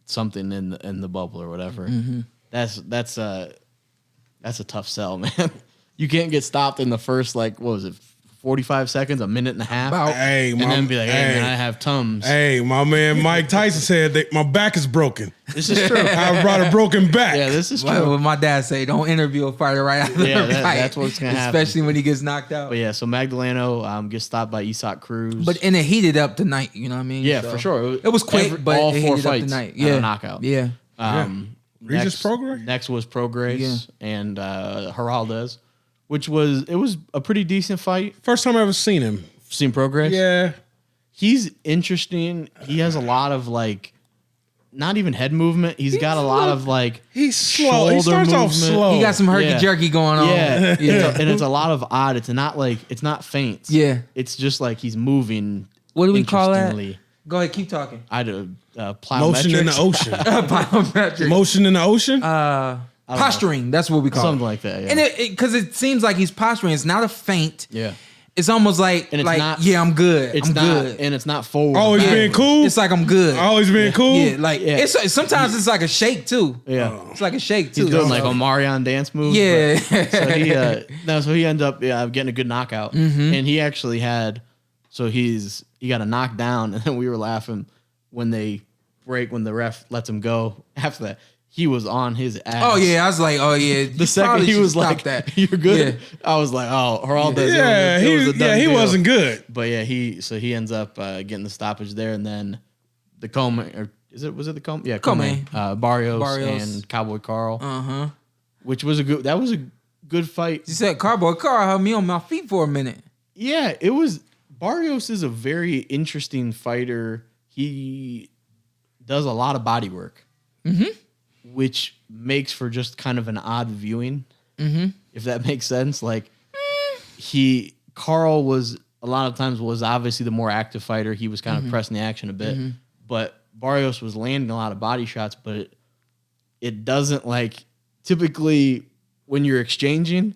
something in the bubble or whatever. Mm-hmm. That's a tough sell, man. You can't get stopped in the first, like, what was it, 45 seconds, a minute and a half, About- Hey, and then be like, hey, man, I have Tums. Hey, my man Mike Tyson said that my back is broken. This is true. I brought a broken back. Yeah, this is What true. my dad say, don't interview a fighter right after Yeah, the fight. that's what's gonna happen. Especially when he gets knocked out. But yeah, so Magdaleno gets stopped by Isak Cruz. And it heated up tonight, you know what I mean? yeah, So, for sure. It was quick, but all it four heated up fights tonight. had Yeah. a knockout. Yeah. Regis Prograis? Next was Prograis and Heraldez, which was a pretty decent fight. First time I ever seen him. Seen Prograis? Yeah. He's interesting. He has a lot of like, not even head movement. He's got a lot of like, He's slow. He shoulder starts off movement. slow. He got some herky-jerky going on. Yeah, Yeah. and it's a lot of odd. It's not feints. Yeah. It's just like he's moving. What do we call that? interestingly. Go ahead, keep talking. Motion in the Plyometrics, ocean. Biometric. Motion in the ocean? Posturing, that's what we call something it. like that. Yeah. And because it seems like he's posturing. It's not a feint. yeah. It's almost like, And it's not- yeah, I'm good. It's I'm not, good. and it's not forward. Always back. being cool? It's like I'm good. Always being cool? Yeah, like Yeah. it's sometimes it's like a shake too. Yeah, It's like a shake too. he's doing like So- a Marion dance move. Yeah. So he ended up getting a good knockout, Mm-hmm. and he actually had. So he got a knockdown, and then we were laughing when they break when the ref lets him go. After that, he was on his ass. Oh yeah, I was like, oh yeah. The second he was like, that. "You're good," Yeah. I was like, "Oh, Heraldez." Yeah, it was a done he deal. wasn't good. But yeah, he ends up getting the stoppage there, and then the Come or was it the Come? Yeah, Come. Barrios Barrios. and Cowboy Carl, Uh-huh. which was a good fight. She said, "Cardboard car had me on my feet for a minute." Yeah, it was. Barrios is a very interesting fighter. He does a lot of body work, which makes for just kind of an odd viewing, if that makes sense. Like Carl was a lot of times was obviously the more active fighter. He was kind of pressing the action a bit, but Barrios was landing a lot of body shots. But it doesn't like typically when you're exchanging,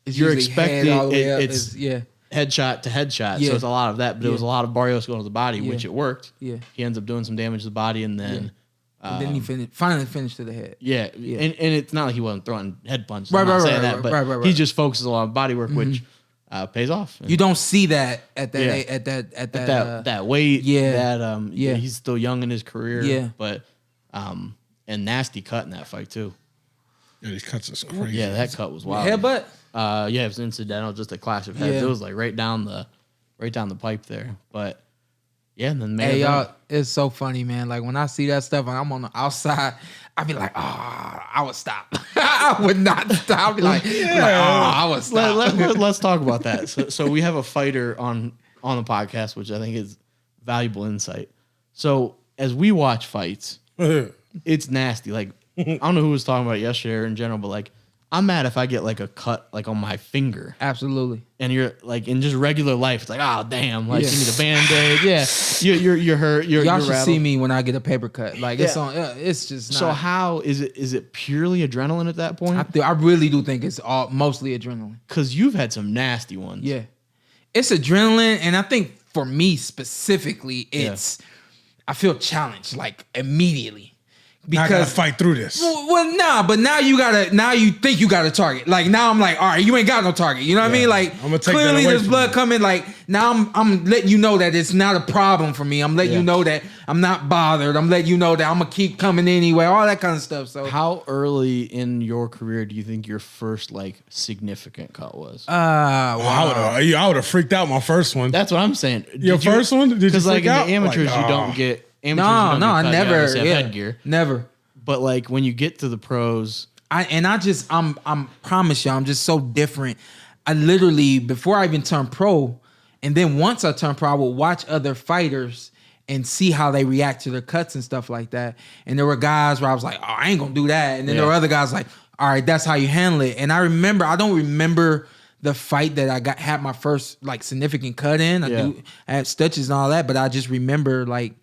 It's you're usually head expecting all the way up. it's yeah. headshot to headshot. Yeah. So it's a lot of that, but it Yeah. was a lot of Barrios going to the body, which it worked. Yeah. He ends up doing some damage to the body, and then And then he finally finished to the head. yeah. And it's not like he wasn't throwing head punches. Right, I'm not right, saying right, that, right, but right. he just focuses a lot on body work, which pays off. You don't see that at that Yeah. at that that weight, yeah. that Yeah. he's still young in his career, Yeah. but and nasty cut in that fight too. Yeah, these cuts is crazy. Yeah, that cut was wild. headbutt. Yeah, it was incidental, just a clash of heads. Yeah. It was like right down the pipe there. But yeah, and then Hey y'all, it's so funny, man. Like when I see that stuff and I'm on the outside, I be like, I would stop. I would not stop. I be like, I would stop. Let's talk about that. So we have a fighter on the podcast, which I think is valuable insight. So as we watch fights, it's nasty. Like I don't know who was talking about it yesterday or in general, but like I'm mad if I get like a cut like on my finger. Absolutely. And you're like in just regular life, it's like, oh damn, like Yeah. you need a band-aid. Yeah. You're hurt. Y'all Y'all should see me when I get a paper cut. Like it's on. It's just not. So how is it purely adrenaline at that point? I really do think it's all mostly adrenaline. Because you've had some nasty ones. Yeah, it's adrenaline, and I think for me specifically, it's I feel challenged like immediately I gotta fight through this. Well, nah, but now you think you got a target. Like now I'm like, all right, you ain't got no target. You know what I mean? Like I'm gonna take clearly that away there's from blood you. coming. Like now I'm letting you know that it's not a problem for me. I'm letting you know that I'm not bothered. I'm letting you know that I'm gonna keep coming anyway. All that kind of stuff. So How early in your career do you think your first like significant cut was? I would have freaked out my first one. That's what I'm saying. Your first one? Did you Because like freak in out? the amateurs, Like, you oh. don't get amateurs. No, you don't get I cut, you never. obviously have Yeah, headgear. never. But like when you get to the pros, I'm promise you, I'm just so different. I literally, before I even turned pro, and then once I turned pro, I would watch other fighters and see how they react to their cuts and stuff like that. And there were guys where I was like, oh, I ain't gonna do that. And then there were other guys like, all right, that's how you handle it. And I don't remember the fight that I had my first like significant cut in. I had stitches and all that, but I just remember like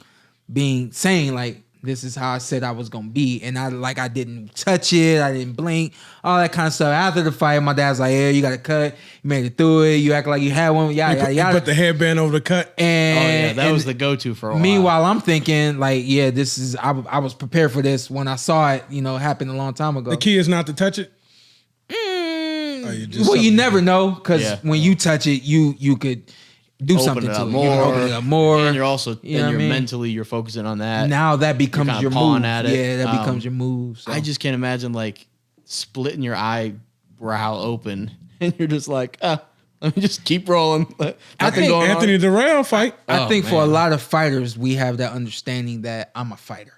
saying like, this is how I said I was gonna be, and I didn't touch it, I didn't blink, all that kind of stuff. After the fight, my dad's like, "Yeah, you got a cut, you made it through it, you act like you had one, yada You yada." put the headband over the cut. And that was the go-to for a while. meanwhile, I'm thinking like, yeah, this is I was prepared for this when I saw it, happen a long time ago. The key is not to touch it. You never know because when you touch it, you could do Open something it to up it. more, You can open it up more. and you're also You know what I mean? mentally you're focusing on that. Now that becomes kinda your pawing move. at it. Yeah, that becomes your move. So. I just can't imagine like splitting your eyebrow open and you're just like, let me just keep rolling. I think Anthony Durrell fight. I think for a man. lot of fighters, we have that understanding that I'm a fighter.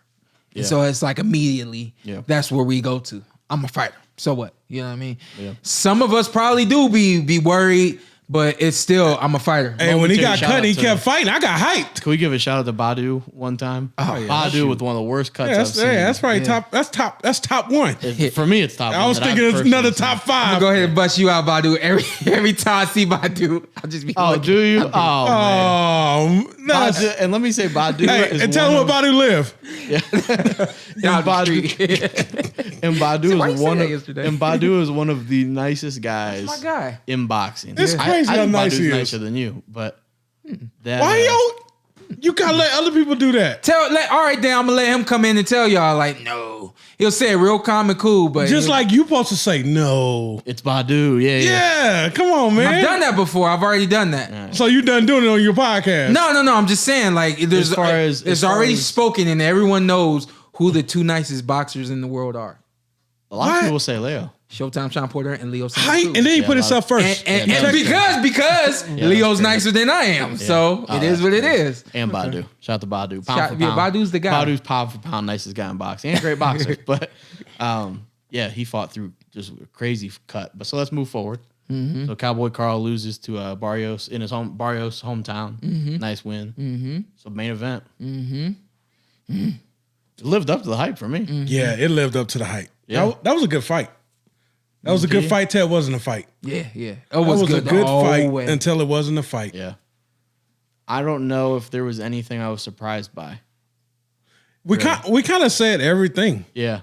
Yeah. And so it's like immediately, Yeah. that's where we go to. I'm a fighter. So what? You know what I mean? Yeah. Some of us probably do be worried, but it's still, I'm a fighter. Hey, when he Momentary got shout cut, out he to- kept fighting. I got hyped. Can we give a shout out to Badu one time? Oh, yeah, Badu with one of the worst cuts I've seen. That's probably Yeah. top. That's top one. For me, it's top. I was thinking it's another top I'm five. gonna go ahead and bust you out, Badu. Every time I see Badu, I'll just be Oh, looking. do you? Oh, man. Oh, that's, Badu, and let me say Badu hey, is and tell him one where Badu live. Down the Badu, street. and Badu Why you is say one that of yesterday? and Badu is one of the nicest guys my guy. in boxing. It's crazy I how think nice Badu's he is. nicer than you, but that, Why you gotta let other people do that? All right, then I'm gonna let him come in and tell y'all. Like, no, he'll say it real calm and cool, but Just like you supposed to say no. It's Badu. Yeah. Yeah, come on, man. I've done that before. I've already done that. So you done doing it on your podcast? No. I'm just saying, like, there's it's already spoken, and everyone knows who the two nicest boxers in the world are: A lot What? of people say Leo. Showtime, Shawn Porter, and Leo Santa Height, Cruz. and then he Yeah, put a lot himself first. And Yeah, because Leo's that's nicer than I am, so Oh, it is that's what it is. And Badu. Shout out to Badu. Pound Shout- for yeah, pound. Badu's the guy. Badu's pound for pound nicest guy in boxing. And great boxer. But yeah, he fought through just a crazy cut. But so let's move forward. Mm-hmm. So Cowboy Carl loses to Barrios in his hometown. Mm-hmm. Nice win. So main event. It lived up to the hype for me. Yeah, it lived up to the hype. Yeah. That was a good fight. That was a good fight till it wasn't a fight. Yeah. It That was, was good a good all fight way. until it wasn't a fight. Yeah. I don't know if there was anything I was surprised by. We kind of said everything. Yeah.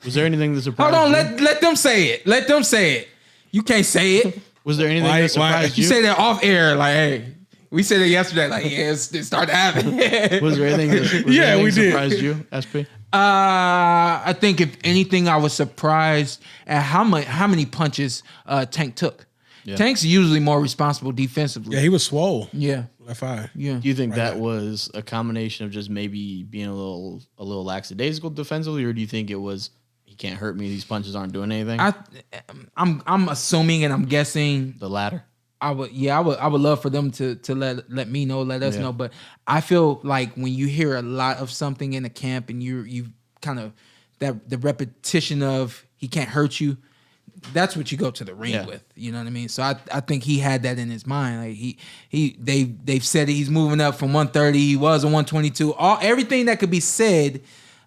Was there anything that surprised Hold on, you? let them say it. Let them say it. You can't say it. Was there anything that surprised You you? say that off air, like, hey, we said it yesterday, like, yeah, it started happening. Was there anything that Yeah, we did. surprised you, SP? I think if anything, I was surprised at how many punches Tank took. Yeah. Tank's usually more responsible defensively. Yeah, he was swole. Yeah. Left eye. Yeah. Do you think that was a combination of just maybe being a little lackadaisical defensively, or do you think it was he can't hurt me, these punches aren't doing anything? I'm assuming and I'm guessing The latter. I would love for them to let me know, let us know. But I feel like when you hear a lot of something in a camp and you kind of the repetition of he can't hurt you, that's what you go to the ring with. You know what I mean? So I think he had that in his mind. Like they've said he's moving up from 130. He was a 122. Everything that could be said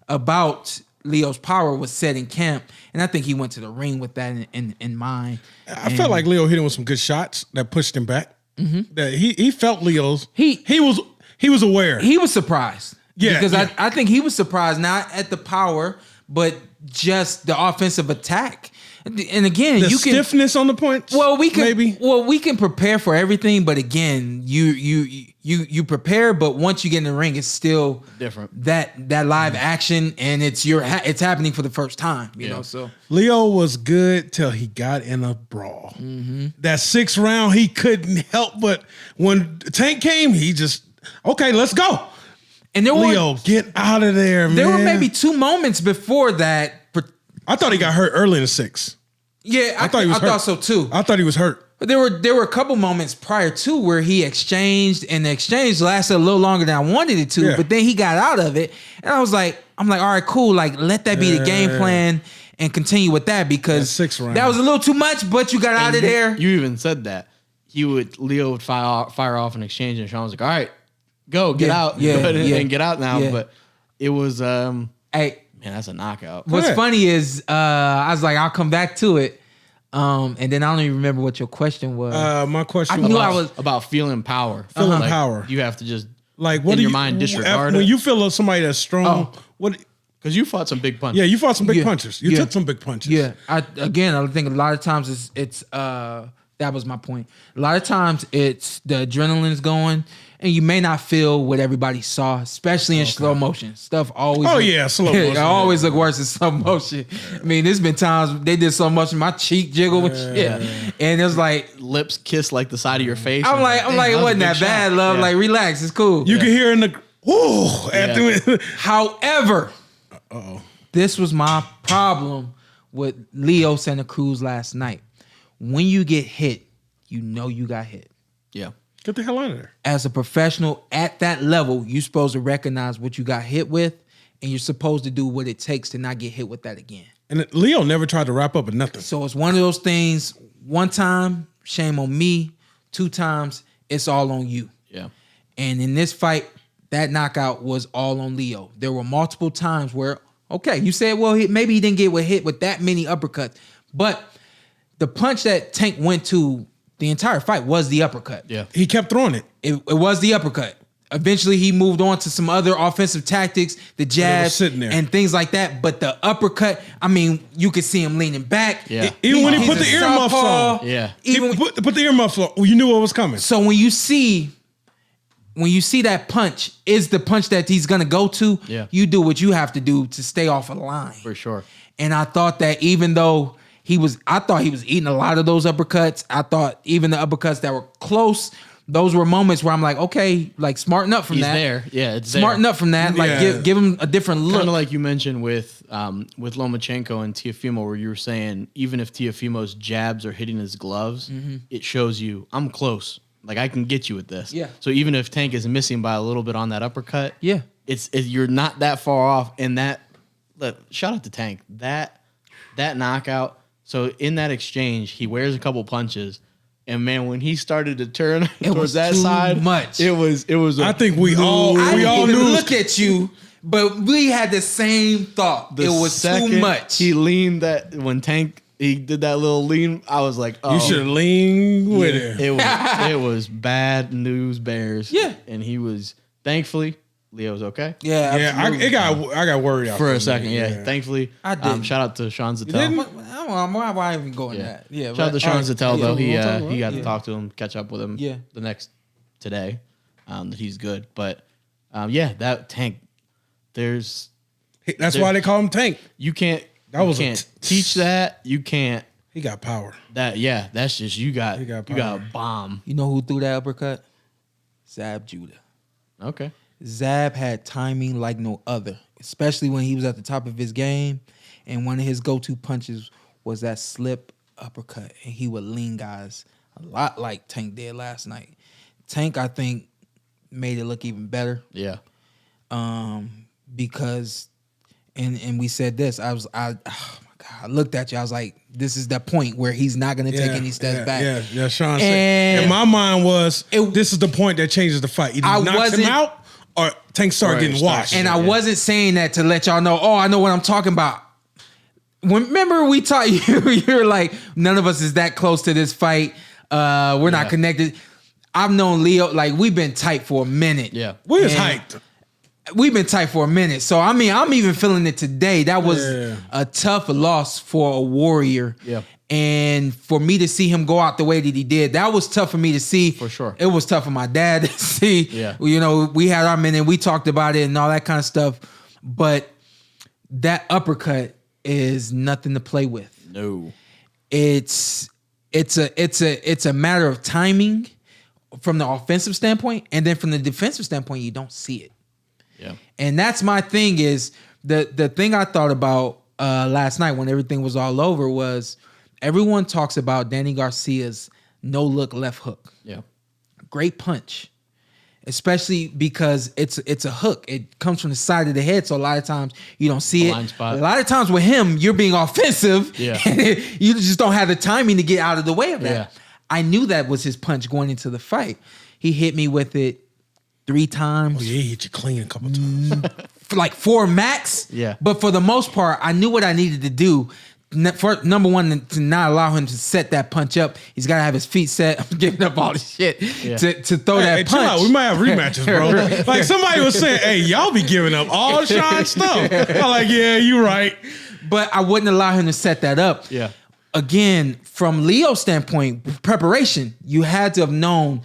about Leo's power was said in camp, and I think he went to the ring with that in mind. I felt like Leo hit him with some good shots that pushed him back. That he felt Leo's. He was aware. He was surprised. Yeah, Because yeah. I think he was surprised not at the power, but just the offensive attack. And again, The you can stiffness on the punch. Well, we can maybe. Well, we can prepare for everything, but again, you prepare, but once you get in the ring, it's still Different. That live action, and it's happening for the first time. You know, so Leo was good till he got in a brawl. That 6th round, he couldn't help but when Tank came, he just okay, let's go. and Leo, get out of there, man. there were maybe 2 moments before that. I thought he got hurt early in the 6th. Yeah, I thought he was hurt. thought so too. I thought he was hurt. But there were a couple moments prior to where he exchanged, and the exchange lasted a little longer than I wanted it to. Yeah. But then he got out of it, and I'm like, all right, cool. Like, let that be the game plan and continue with that because That 6th round. that was a little too much. But you got out of there. You even said that. Leo would fire off an exchange, and Sean was like, "All right, go get out, yeah, go ahead yeah, and get out now." yeah. But it was, Hey, man, that's a knockout. what's ahead. funny is I was like, I'll come back to it. And then I don't even remember what your question was. My question I knew was I was About feeling power. Feeling Like, power. You have to just like, what in do your you mind disregard when it. you feel somebody that's strong? What? Because you fought some big punches. Yeah, you fought some big Yeah. punches. You Yeah. took some big punches. Yeah, I think a lot of times it's that was my point. A lot of times it's the adrenaline's going, and you may not feel what everybody saw, especially in slow motion. Stuff always. Oh, yeah, slow motion, It always look worse in slow motion. I mean, there's been times they did slow motion, my cheek jiggled with shit, and it was like Lips kiss like the side of your face. I'm like, Dang, it that was a wasn't big that bad, shot. love. Yeah. Like, relax, it's cool. You can hear in the whoo after. However, this was my problem with Leo Santa Cruz last night. When you get hit, you know you got hit. Yeah. Get the hell out of there. As a professional at that level, you're supposed to recognize what you got hit with, and you're supposed to do what it takes to not get hit with that again. And Leo never tried to wrap up with nothing. So it's one of those things, 1 time, shame on me. 2 times, it's all on you. Yeah. And in this fight, that knockout was all on Leo. There were multiple times where, okay, you said, well, maybe he didn't get hit with that many uppercuts. But the punch that Tank went to the entire fight was the uppercut. Yeah. He kept throwing it. It was the uppercut. Eventually, he moved on to some other offensive tactics, the jab, sitting there. and things like that. But the uppercut, I mean, you could see him leaning back. Yeah. Even when he He's put a the earmuffs southpaw. on. Yeah. Even He put the earmuffs on. You knew what was coming. so when you see that punch is the punch that he's gonna go to, Yeah. you do what you have to do to stay off of the line. For sure. And I thought that even though I thought he was eating a lot of those uppercuts. I thought even the uppercuts that were close, those were moments where I'm like, okay, like smarten up from He's that. there. Yeah, it's Smarten up from that. Like Yeah. give him a different look. Kind of like you mentioned with Lomachenko and Teofimo, where you were saying even if Teofimo's jabs are hitting his gloves, it shows you I'm close. Like I can get you with this. Yeah. So even if Tank is missing by a little bit on that uppercut, Yeah. it's you're not that far off. And that, look, shout out to Tank. That knockout. So in that exchange, he wears a couple punches. And man, when he started to turn It was towards that too side, much. It was. I think we all I didn't even knew. look at you, but we had the same thought. The It was second too much. He leaned that when Tank he did that little lean. I was like, oh, You should have leaned with it. it was bad news bears. Yeah. And he was thankfully Leo's okay. Yeah, Yeah, absolutely. I got worried out For a there, second, man. yeah. Thankfully, I didn't. shout out to Sean Zattel. didn't? Why even going Yeah. that? Yeah. Shout out to Sean all right. Zattel though. Yeah. He got to Yeah. talk to him, catch up with him. Yeah. The next today, that he's good. But yeah, that Tank. That's That's why they call him Tank. you can't. That you was a can't teach that. You can't. He got power. That's just you got got you got a power. bomb. You know who threw that uppercut? Zab Judah. Okay. Zab had timing like no other, especially when he was at the top of his game. And one of his go-to punches was that slip uppercut. And he would lean guys a lot like Tank did last night. Tank, I think, made it look even better. Yeah. Because and we said this. Oh my God, I looked at you. I was like, this is the point where he's not gonna take any steps back. Yeah, Sean said. And And my mind was, this is the point that changes the fight. Either I he knocks him wasn't- out or Tank start Or getting start- washed. And I wasn't saying that to let y'all know, I know what I'm talking about. Remember we taught you, you were like, none of us is that close to this fight. We're not connected. I've known Leo, like we've been tight for a minute. Yeah. we was And hyped. we've been tight for a minute. So I mean, I'm even feeling it today. That was a tough loss for a warrior. Yeah. And for me to see him go out the way that he did, that was tough for me to see. For sure. It was tough for my dad to see. Yeah. You know, we had our minute, we talked about it and all that kind of stuff. But that uppercut is nothing to play with. No. It's a matter of timing from the offensive standpoint, and then from the defensive standpoint, you don't see it. Yeah. And that's my thing is the thing I thought about last night when everything was all over was everyone talks about Danny Garcia's no look left hook. Yeah. Great punch. Especially because it's a hook. It comes from the side of the head, so a lot of times you don't see Blind it. spot. A lot of times with him, you're being offensive. Yeah. And you just don't have the timing to get out of the way of that. Yeah. I knew that was his punch going into the fight. He hit me with it 3 times. Oh, yeah, he hit you clean a couple times. Like 4 max. Yeah. But for the most part, I knew what I needed to do. For number one, to not allow him to set that punch up. He's got to have his feet set. I'm giving up all this shit to throw that Hey, chill punch. out. We might have rematches, bro. Like somebody was saying, hey, y'all be giving up all Shawn's stuff. I'm like, yeah, you right. But I wouldn't allow him to set that up. Yeah. Again, from Leo's standpoint, preparation, you had to have known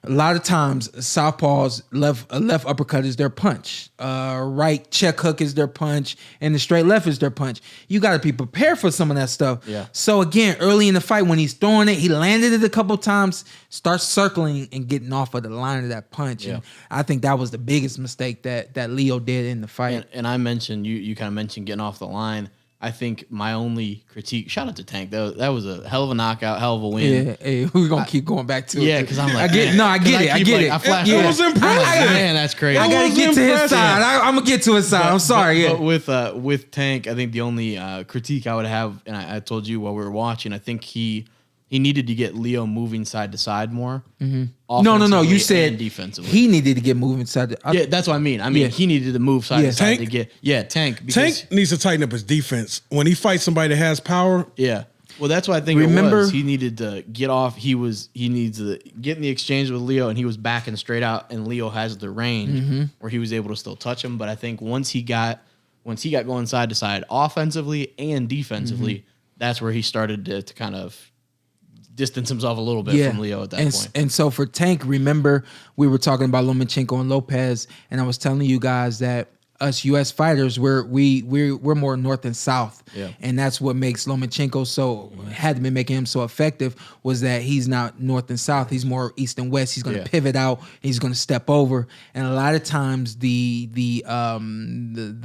a lot of times southpaws left uppercut is their punch, right check hook is their punch, and the straight left is their punch. You got to be prepared for some of that stuff. Yeah. So again, early in the fight when he's throwing it, he landed it a couple times, starts circling and getting off of the line of that punch. Yeah. And I think that was the biggest mistake that Leo did in the fight. And I mentioned, you kind of mentioned getting off the line. I think my only critique, shout out to Tank, that was a hell of a knockout, hell of a win. Yeah, hey, we're gonna keep going back to it. Yeah, because I'm like, I get it. I flashed Yeah. It was I'm like, impressive. man, that's crazy. I gotta was get to his impressive. side. I'm gonna get to his side. I'm sorry. But with Tank, I think the only critique I would have, and I told you while we were watching, I think he needed to get Leo moving side to side more. No. offensively You said and defensively. he needed to get moving side. Yeah, that's what I mean. Yeah. He needed to move side to side Tank? to get Tank. Because, Tank needs to tighten up his defense. When he fights somebody that has power, Yeah. Well, that's what I think Remember- it was. He needed to get off. He needs to get in the exchange with Leo, and he was backing straight out, and Leo has the range where he was able to still touch him. But I think once he got going side to side offensively and defensively, that's where he started to kind of distance himself a little bit from Leo at that point. And so for Tank, remember we were talking about Lomachenko and Lopez, and I was telling you guys that us U.S. fighters, we're more north and south, and that's what makes Lomachenko had been making him so effective was that he's not north and south, he's more east and west. He's going to pivot out, he's going to step over, and a lot of times the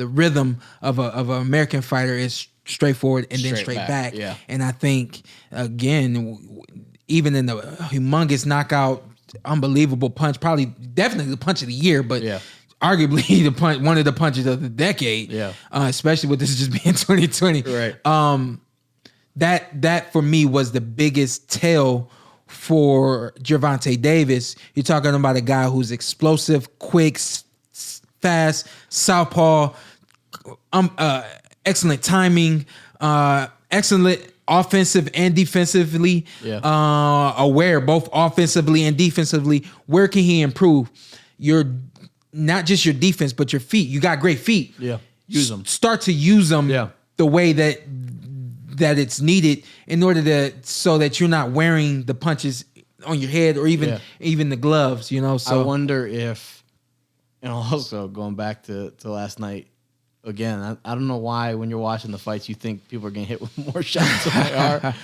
rhythm of an American fighter is straightforward and then straight back. Yeah. And I think again, even in the humongous knockout, unbelievable punch, definitely the punch of the year, but arguably one of the punches of the decade. Yeah. Especially with this just being 2020. Right. That for me was the biggest tell for Gervonta Davis. You're talking about a guy who's explosive, quick, fast, southpaw, excellent timing, excellent offensive and defensively, aware both offensively and defensively. Where can he improve? Not just your defense, but your feet. You got great feet. Yeah. Use them. Start to use them the way that it's needed in order so that you're not wearing the punches on your head or even the gloves, So I wonder if, and also going back to last night, again, I don't know why when you're watching the fights you think people are getting hit with more shots than they are.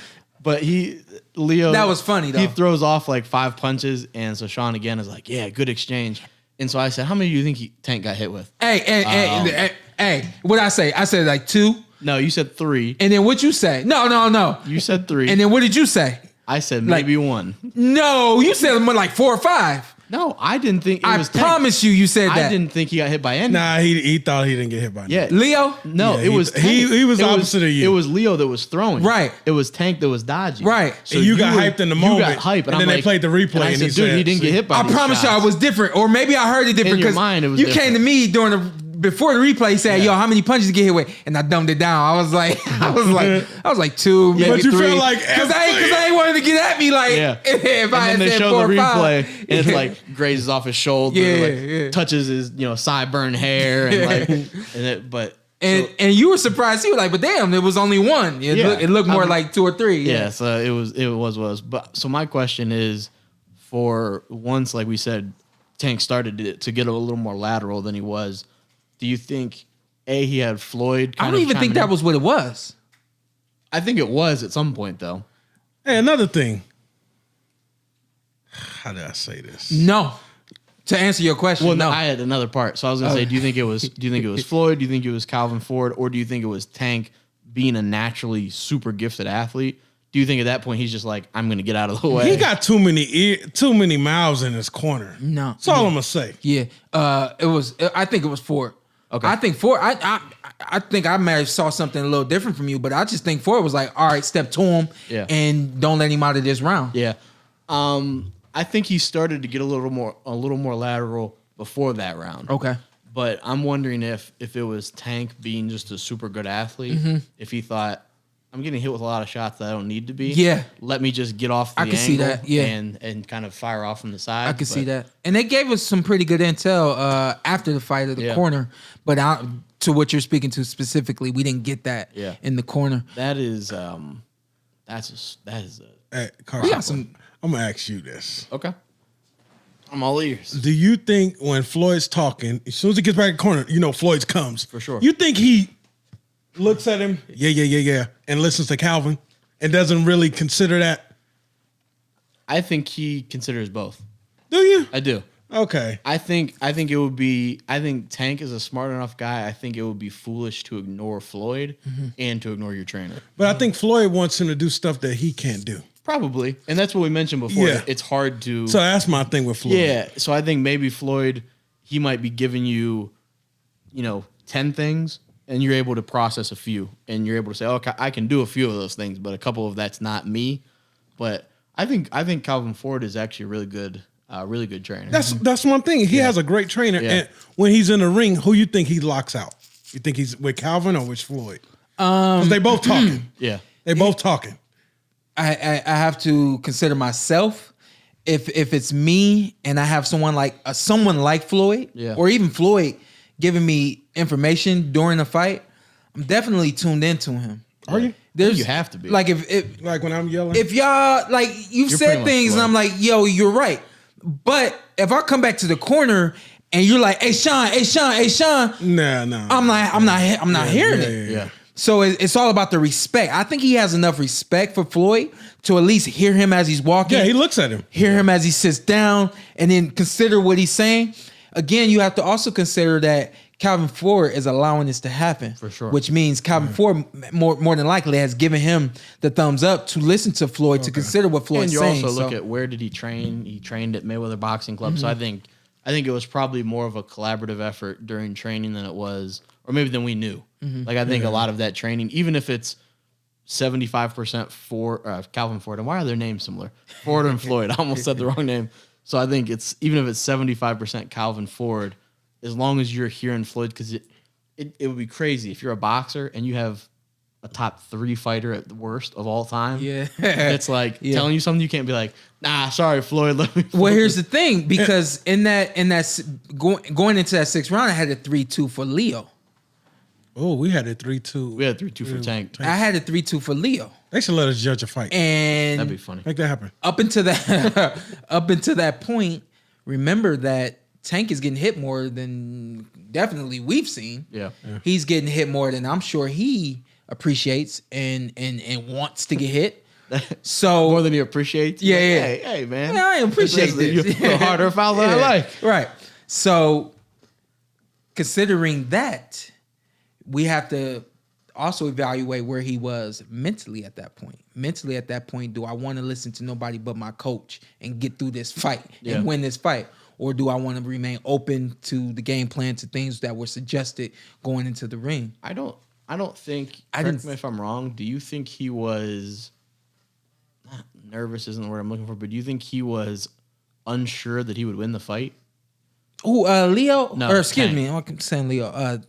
But Leo, that was funny though. He throws off like 5 punches, and so Shawn again is like, yeah, good exchange. And so I said, how many do you think Tank got hit with? Hey, what I say? I said like 2. No, you said 3. And then what you say? No. You said 3. And then what did you say? I said maybe 1. No, you said more like 4 or 5. No, I didn't think it was Tank. I promise you said that. I didn't think he got hit by any. nah, he thought he didn't get hit by Yeah. Leo? No, Yeah, it was Tank. he was It opposite of you. It was Leo that was throwing. Right. It was Tank that was dodging. Right. And you got hyped in the moment. You got hype. And then they played the replay And I and said, he dude, said, he didn't get hit by I these promise y'all shots. it was different. Or maybe I heard it different In your because mind, it was you different. came to me before the replay saying, yo, how many punches did you get hit with? And I dumbed it down. I was like 2, maybe But you 3. felt like Because I ain't one of to get at me like if I and then had they said show 4 the or 5. replay, and it's like grazes off his shoulder, touches his sideburn hair, and like and you were surprised too, like, but damn, it was only one. It looked more like 2 or 3. Yeah, so it was. But so my question is, for once, like we said, Tank started to get a little more lateral than he was. Do you think he had Floyd? I don't even think that was what it was. I think it was at some point though. Hey, another thing. How did I say this? No. To answer your question, Well, no. I had another part. So I was gonna say, do you think it was Floyd? Do you think it was Calvin Ford? Or do you think it was Tank being a naturally super gifted athlete? Do you think at that point he's just like, I'm gonna get out of the way? He got too many mouths in his corner. No. That's all I'm gonna say. Yeah. I think it was Ford. Okay. I think Ford, I think I may have saw something a little different from you, but I just think Ford was like, all right, step to him and don't let him out of this round. Yeah. I think he started to get a little more lateral before that round. Okay. But I'm wondering if it was Tank being just a super good athlete, if he thought, I'm getting hit with a lot of shots that I don't need to be. Yeah. Let me just get off the I can angle see that, yeah. and kind of fire off from the side. I could see that. And they gave us some pretty good intel after the fight of the corner. But to what you're speaking to specifically, we didn't get that in the corner. That is Hey, Carson, got I'm gonna ask you this. okay. I'm all ears. Do you think when Floyd's talking, as soon as he gets back in the corner, Floyd's comes? For sure. You think he looks at him, and listens to Calvin and doesn't really consider that? I think he considers both. Do you? I do. Okay. I think it would be. I think Tank is a smart enough guy. I think it would be foolish to ignore Floyd and to ignore your trainer. But I think Floyd wants him to do stuff that he can't do. Probably, and that's what we mentioned before. Yeah. It's hard to. So that's my thing with Floyd. Yeah. So I think maybe Floyd, he might be giving you, 10 things, and you're able to process a few, and you're able to say, okay, I can do a few of those things, but a couple of that's not me. But I think Calvin Ford is actually a really good trainer. That's one thing. He has a great trainer, and when he's in the ring, who you think he locks out? You think he's with Calvin or with Floyd? Because they both talking. Yeah. They both talking. I have to consider myself. If it's me and I have someone like Floyd or even Floyd giving me information during the fight, I'm definitely tuned into him. Are you? You have to be. Like if Like when I'm yelling? if y'all like you've You're said pretty much things and Floyd. I'm like, yo, you're right. But if I come back to the corner and you're like, hey Sean, Nah. I'm not hearing it. Yeah. So it's all about the respect. I think he has enough respect for Floyd to at least hear him as he's walking. Yeah, he looks at him. Hear him as he sits down, and then consider what he's saying. Again, you have to also consider that Calvin Ford is allowing this to happen. For sure. Which means Calvin Ford more than likely has given him the thumbs up to listen to Floyd, to consider what Floyd's And you saying. also look at where did he train? He trained at Mayweather Boxing Club. So I think it was probably more of a collaborative effort during training than it was, or maybe than we knew. Like I think a lot of that training, even if it's 75% for Calvin Ford, and why are their names similar? Ford and Floyd. I almost said the wrong name. So I think it's even if it's 75% Calvin Ford, as long as you're hearing Floyd, because it would be crazy if you're a boxer and you have a top 3 fighter at the worst of all time. Yeah. It's like telling you something you can't be like, nah, sorry, Floyd. Let me. Well, here's the thing, because in that going into that 6th round, I had a 3-2 for Leo. Oh, we had a 3-2. We had 3-2 for Tank. I had a 3-2 for Leo. They should let us judge a fight. And That'd be funny. Make that happen. up until that point, remember that Tank is getting hit more than definitely we've seen. Yeah. He's getting hit more than I'm sure he appreciates and wants to get hit. So More than he appreciates. Yeah, yeah. Hey, man. Yeah, I appreciate this. You put harder foul than I like. Right. So considering that, we have to also evaluate where he was mentally at that point. Mentally at that point, do I want to listen to nobody but my coach and get through this fight and win this fight? Or do I want to remain open to the game plan, to things that were suggested going into the ring? I don't think, correct me if I'm wrong, do you think he was, not nervous isn't the word I'm looking for, but do you think he was unsure that he would win the fight? Oh, Leo? No, or excuse Tank. me, I'm saying Leo.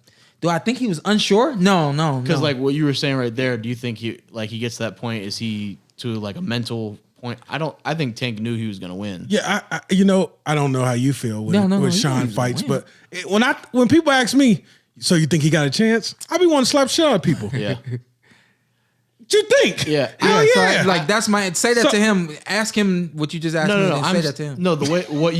Do I think he was unsure? No. Because like what you were saying right there, do you think he gets to that point? Is he to like a mental point. I think Tank knew he was going to win. Yeah, I don't know how you feel with Shawn fights, win. but when people ask me, so you think he got a chance? I be wanting to slap shit out of people. Yeah. What you think? Yeah. Hell yeah. So that's say that to him. Ask him what you just asked me. No. Say that to him. No, the way what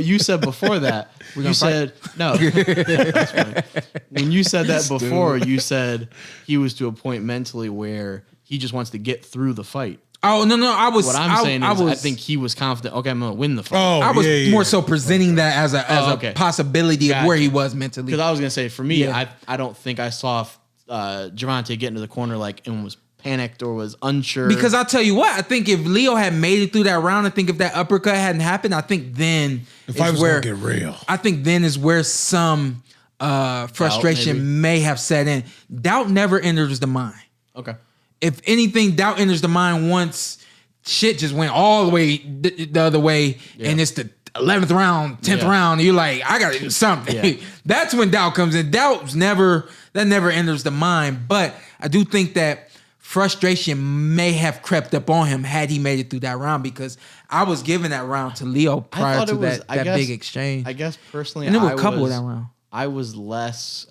you said before that, you said no. That's funny. When you said that before, you said he was to a point mentally where he just wants to get through the fight. Oh no! What I'm saying is, I think he was confident. Okay, I'm gonna win the fight. I was more so presenting that as a possibility of where he was mentally. Because I was gonna say, for me, Yeah. I don't think I saw Gervonta get into the corner and was panicked or was unsure. Because I'll tell you what, I think if Leo had made it through that round, I think if that uppercut hadn't happened, I think then the fight was gonna get real. I think then is where some frustration may have set in. Doubt never enters the mind. Okay. If anything, doubt enters the mind once shit just went all the way the other way, and it's the 11th round, 10th round, and you're like, I gotta do something. Yeah. That's when doubt comes in. That never enters the mind. But I do think that frustration may have crept up on him had he made it through that round, because I was giving that round to Leo prior to that big exchange. I guess personally, and there were a couple of that round. I was less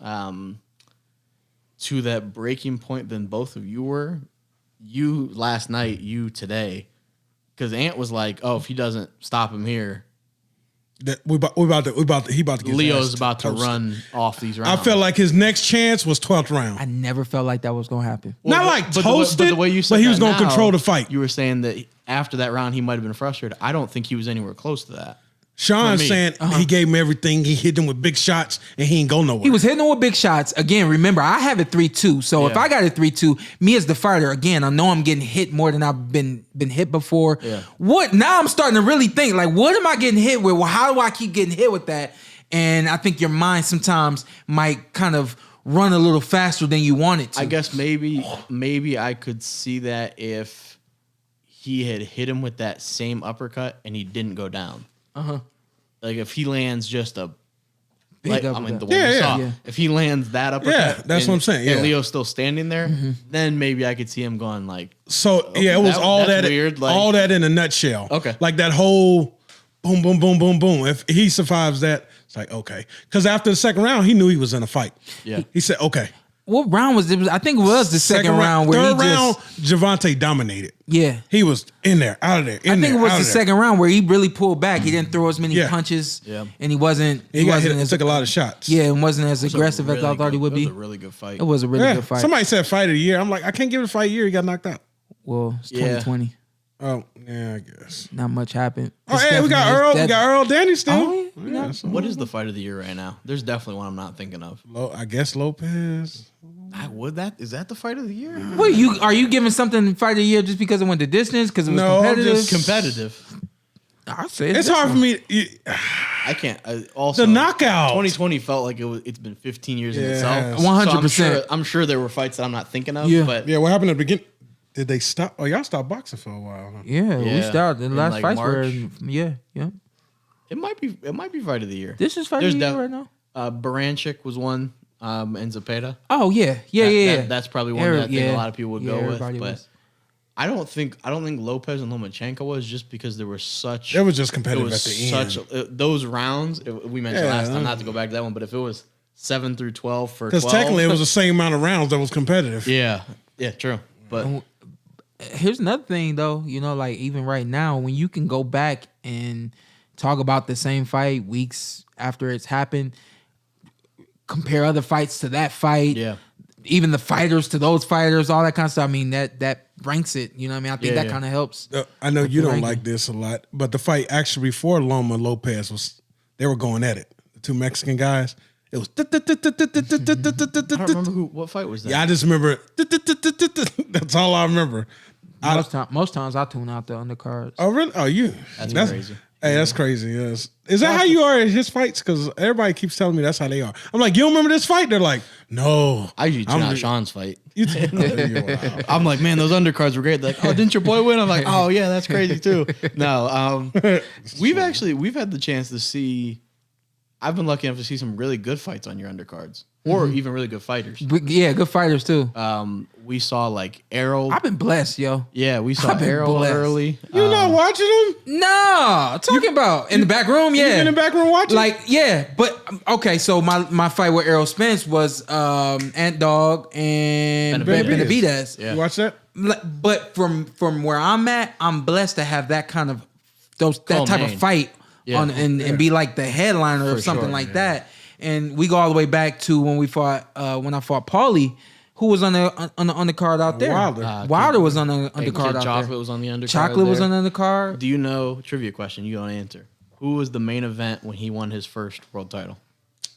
to that breaking point than both of you were. You last night, you today, because Ant was like, "Oh, if he doesn't stop him here, he about to get Leo's about to run off these rounds." I felt like his next chance was 12th round. I never felt like that was gonna happen. Not like toasted, but the way you said but he was that going to now, control the fight. You were saying that after that round, he might have been frustrated. I don't think he was anywhere close to that. Sean's saying he gave him everything. He hit him with big shots, and he ain't go nowhere. He was hitting him with big shots. Again, remember, I have it 3-2. So if I got it 3-2, me as the fighter, again, I know I'm getting hit more than I've been hit before. Yeah. What now? I'm starting to really think, like, what am I getting hit with? Well, how do I keep getting hit with that? And I think your mind sometimes might kind of run a little faster than you want it to. I guess maybe I could see that if he had hit him with that same uppercut and he didn't go down. Like if he lands just a big uppercut. I mean, the one we saw. Yeah. If he lands that uppercut, that's what I'm saying. And Leo's still standing there, then maybe I could see him going like. So it was all that weird. Like, all that in a nutshell. Okay. Like that whole boom, boom, boom, boom, boom. If he survives that, it's like okay. Because after the second round, he knew he was in a fight. Yeah. He said okay. What round was it? I think it was the second round where third round, Gervonta dominated. Yeah. He was in there, out of there. I think it was the second round where he really pulled back. He didn't throw as many punches. Yeah. And he wasn't. He took a lot of shots. Yeah, and wasn't as aggressive as I thought he would be. It was a really good fight. It was a really good fight. Somebody said fight of the year. I'm like, I can't give it a fight of the year. He got knocked out. Well, it's 2020. Oh, yeah, I guess. Not much happened. Oh, hey, we got Earl. We got Earl Danny still. Oh, yeah. What is the fight of the year right now? There's definitely one I'm not thinking of. I guess Lopez. Is that the fight of the year? What are you giving something fight of the year just because it went the distance? Because it was competitive? Just competitive. I say it's hard for me. I can't. Also, the knockout. 2020 felt like it's been 15 years in itself. 100%. So I'm sure there were fights that I'm not thinking of. Yeah. But Yeah, what happened at the beginning? Did they stop? Oh, y'all stopped boxing for a while. Huh? Yeah, we started. The In, last like, fights were. March. Yeah. it might be fight of the year. This is fight of the year right now? Baranchik was one, and Zepeda. Oh, yeah. That's probably one that I think a lot of people would go with. But was. I don't think Lopez and Lomachenko was, just because there was such. It was just competitive at the end. Those rounds we mentioned last time, not to go back to that one, but if it was 7 through 12 for 12, because technically it was the same amount of rounds that was competitive. Yeah, true. But here's another thing, though. Like even right now, when you can go back and talk about the same fight weeks after it's happened, compare other fights to that fight. Yeah. Even the fighters to those fighters, all that kind of stuff. I mean, that ranks it. You know what I mean? I think that kind of helps. I know you don't like this a lot, but the fight actually before Loma and Lopez they were going at it. The two Mexican guys. It was. I don't remember what fight was that. Yeah, I just remember. That's all I remember. Most times I tune out the undercards. Oh really? Oh, you? That's crazy. Hey, that's crazy. Yes. Is that how you are at his fights? Because everybody keeps telling me that's how they are. I'm like, you don't remember this fight? They're like, no. I usually tune out Sean's fight. Wow. I'm like, man, those undercards were great. They're like, oh, didn't your boy win? I'm like, oh yeah, that's crazy too. No, we've had the chance to see I've been lucky enough to see some really good fights on your undercards, or even really good fighters. But yeah, good fighters too. We saw like Errol. I've been blessed, yo. Yeah, we saw I've been Errol blessed. early. You not watching them? No, talking about in the back room, You yeah. in the back room watching? Like, yeah, but okay, so my fight with Errol Spence was Ant Dog and Benavidez. Benavidez. Yeah. You watch that? But from where I'm at, I'm blessed to have that kind of that type of main. fight Yeah. on and be like the headliner For of something sure, like that. And we go all the way back to when we fought when I fought Paulie, who was on the undercard out there. Wilder. Wilder was on the And undercard Kid out Chocolate there. was on the undercard. Chocolate was there. on the undercard. Do you know, trivia question, you don't answer. Who was the main event when he won his first world title?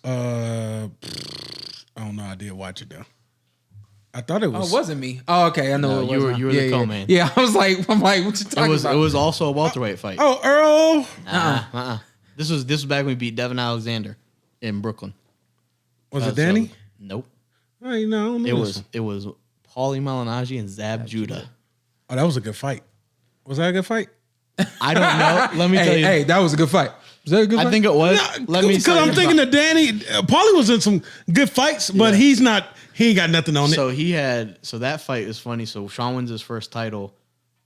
I don't know. I did watch it though. I thought it Oh, was. it wasn't me. Oh, okay. I know No, it was. you were- now. you were the yeah, co-main. Yeah, I was like, what you talking It about? was also a welterweight fight. Oh, Earl. This was back when we beat Devin Alexander in Brooklyn. Was it Danny? So, nope. Hey, no, I don't know this one. It was Paulie Malignaggi and Zab Judah. Oh, that was a good fight. Was that a good fight? I don't know. Let me tell you. Hey, that was a good fight. Was that a good fight? I think it was. Let me. Because I'm thinking that Danny, Paulie was in some good fights, but he's not. He ain't got nothing on it. So he had. So that fight is funny. So Shawn wins his first title.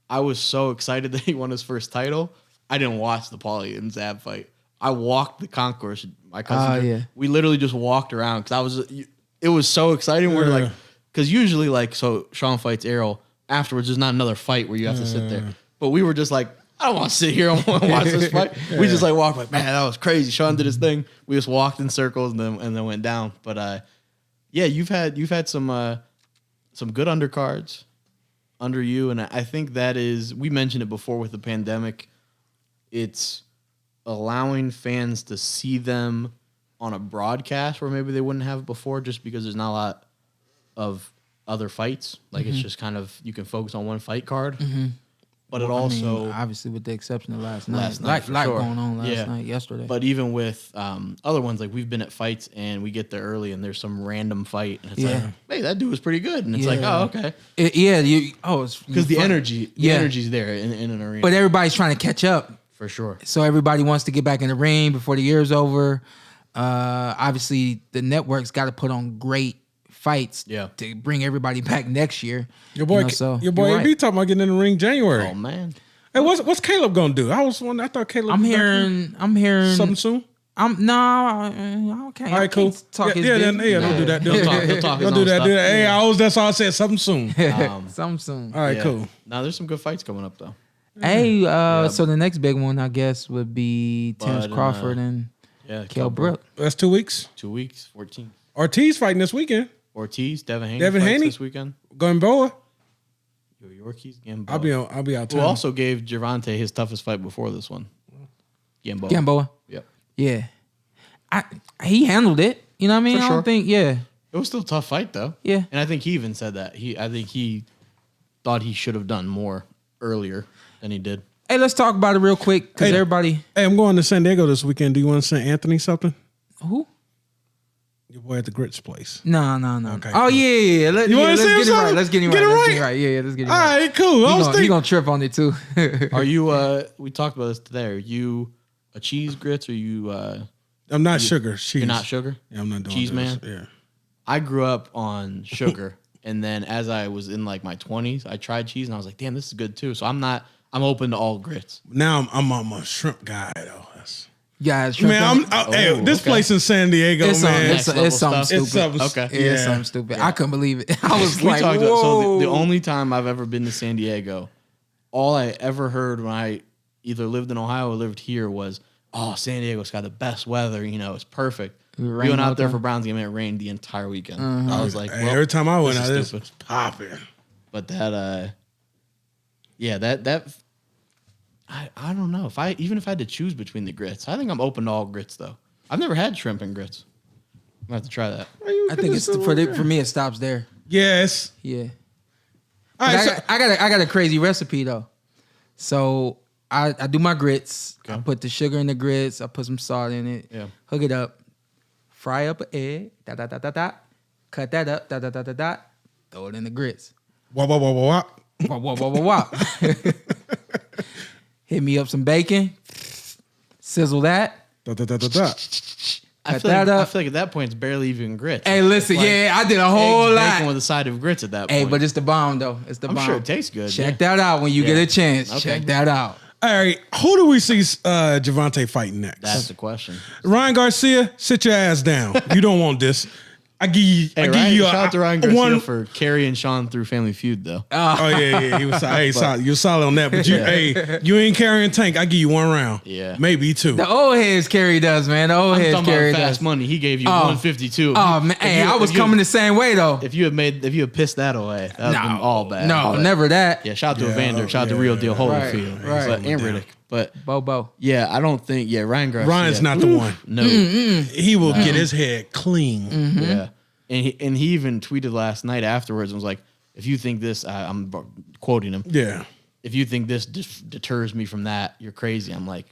I was so excited that he won his first title. I didn't watch the Paulie and Zab fight. I walked the concourse. My cousin. yeah. We literally just walked around because I was. It was so exciting. We're like, because usually like so Shawn fights Errol. Afterwards, there's not another fight where you have to sit there. But we were just like, I don't want to sit here and watch this fight. We just like walked like, man, that was crazy. Shawn did his thing. We just walked in circles and then went down. But yeah, you've had some good undercards under you, and I think that is, we mentioned it before with the pandemic. It's allowing fans to see them on a broadcast where maybe they wouldn't have before, just because there's not a lot of other fights. Like it's just kind of, you can focus on one fight card. But it also, obviously, with the exception of last night, for like sure. going on last Yeah. night, yesterday. But even with other ones, like we've been at fights and we get there early and there's some random fight and it's like, hey, that dude was pretty good. And it's like, oh, okay. It's Because the fun. energy's there in an arena. But everybody's trying to catch up. For sure. So everybody wants to get back in the ring before the year's over. Obviously, the network's got to put on great fights to bring everybody back next year. Your boy, you're AB right. talking about getting in the ring January. Oh, man. Hey, what's Caleb gonna do? I thought Caleb. I'm was back hearing here. Something soon. I can't. All right, cool. Talk his Don't business. do that. He'll talk his Don't do own that. stuff. Hey, that's all I said. Something soon. Something soon. All right, Yeah. cool. Now there's some good fights coming up though. Hey, so the next big one, I guess, would be Terrence Bud, Crawford and Yeah. Kell Brook. That's 2 weeks. 2 weeks, 14. Ortiz fighting this weekend. Ortiz, Devin Haney. Devin fights Haney? this weekend. Gamboa. Yorkies, Gamboa. I'll be out. Who also gave Gervonta his toughest fight before this one. Gamboa. Yep. Yeah. He handled it. You know what I mean? For I sure. don't think, yeah. It was still a tough fight though. Yeah. And I think he even said that. I think he thought he should have done more earlier than he did. Hey, let's talk about it real quick because everybody. Hey, I'm going to San Diego this weekend. Do you want to send Anthony something? Who? Your boy at the Grits place. No. Okay, Oh, cool. yeah. You wanna let's say get it something? right. Let's get him Get right. it Let's right? get it right. Yeah, let's get him All right. right, cool. I was He thinking. gonna trip on it too. Are you we talked about this today. Are you a cheese grits or you I'm not sugar. Cheese. you're not sugar? Yeah, I'm not doing Cheese this. man? Yeah. I grew up on sugar. And then as I was in like my 20s, I tried cheese and I was like, damn, this is good too. So I'm open to all grits. Now I'm a shrimp guy though. Yeah, it's tripping. Man, hey, this okay. place in San Diego, It's man. Next level it's something stuff. stupid. It's something. Okay. Yeah, it's Yeah. something stupid. I couldn't believe it. I was We like, talked whoa. about, so the only time I've ever been to San Diego, all I ever heard when I either lived in Ohio or lived here was, oh, San Diego's got the best weather. You know, it's perfect. We rained went all out there the for Browns game and it rained the entire weekend. I was like, Hey, well, every time I went this out, is this stupid. was popping. But that, I don't know if I had to choose between the grits. I think I'm open to all grits though. I've never had shrimp and grits. I'm gonna have to try that. I think it's for me. It stops there. Yes. Yeah. All But right. So, I got a crazy recipe though. So I do my grits. I Okay. put the sugar in the grits. I put some salt in it. Yeah. Hook it up. Fry up an egg. Cut that up. Throw it in the grits. wah. Wah. Hit me up some bacon. Sizzle that. Da. Cut feel that like, I up. feel like at that point it's barely even grits. Hey, It's listen, like yeah, I did a whole eggs, lot. bacon with a side of grits at that point. Hey, but it's the bomb though. It's the I'm bomb. sure it tastes good. Check yeah. that out when you get Yeah. a chance. Okay. Check that out. All right, who do we see Gervonta fighting next? That's the question. Ryan Garcia, sit your ass down. You don't want this. I give you. Hey, I give Ryan, you shout out to Ryan Garcia one. for carrying Sean through Family Feud, though. Oh yeah, he was. Hey, solid. You're solid on that. But you, hey, you ain't carrying Tank. I give you 1 round. Yeah. maybe 2. The old heads carried us, man. The old I'm heads talking carried about us. Fast Money. He gave you 152. Oh man, hey, I was coming the same way though. If you had pissed that away, that would have been all bad. No, But, never that. Yeah, shout out to Yeah, Evander. Shout out to yeah, Real Deal right, Holyfield. right. But, and Riddick. But Bobo. yeah, I don't think. Yeah, Ryan Garcia. Ryan's not the one. No. He will get his head clean. Yeah, and he even tweeted last night afterwards and was like, "If you think this, I'm quoting him. Yeah. If you think this deters me from that, you're crazy." I'm like,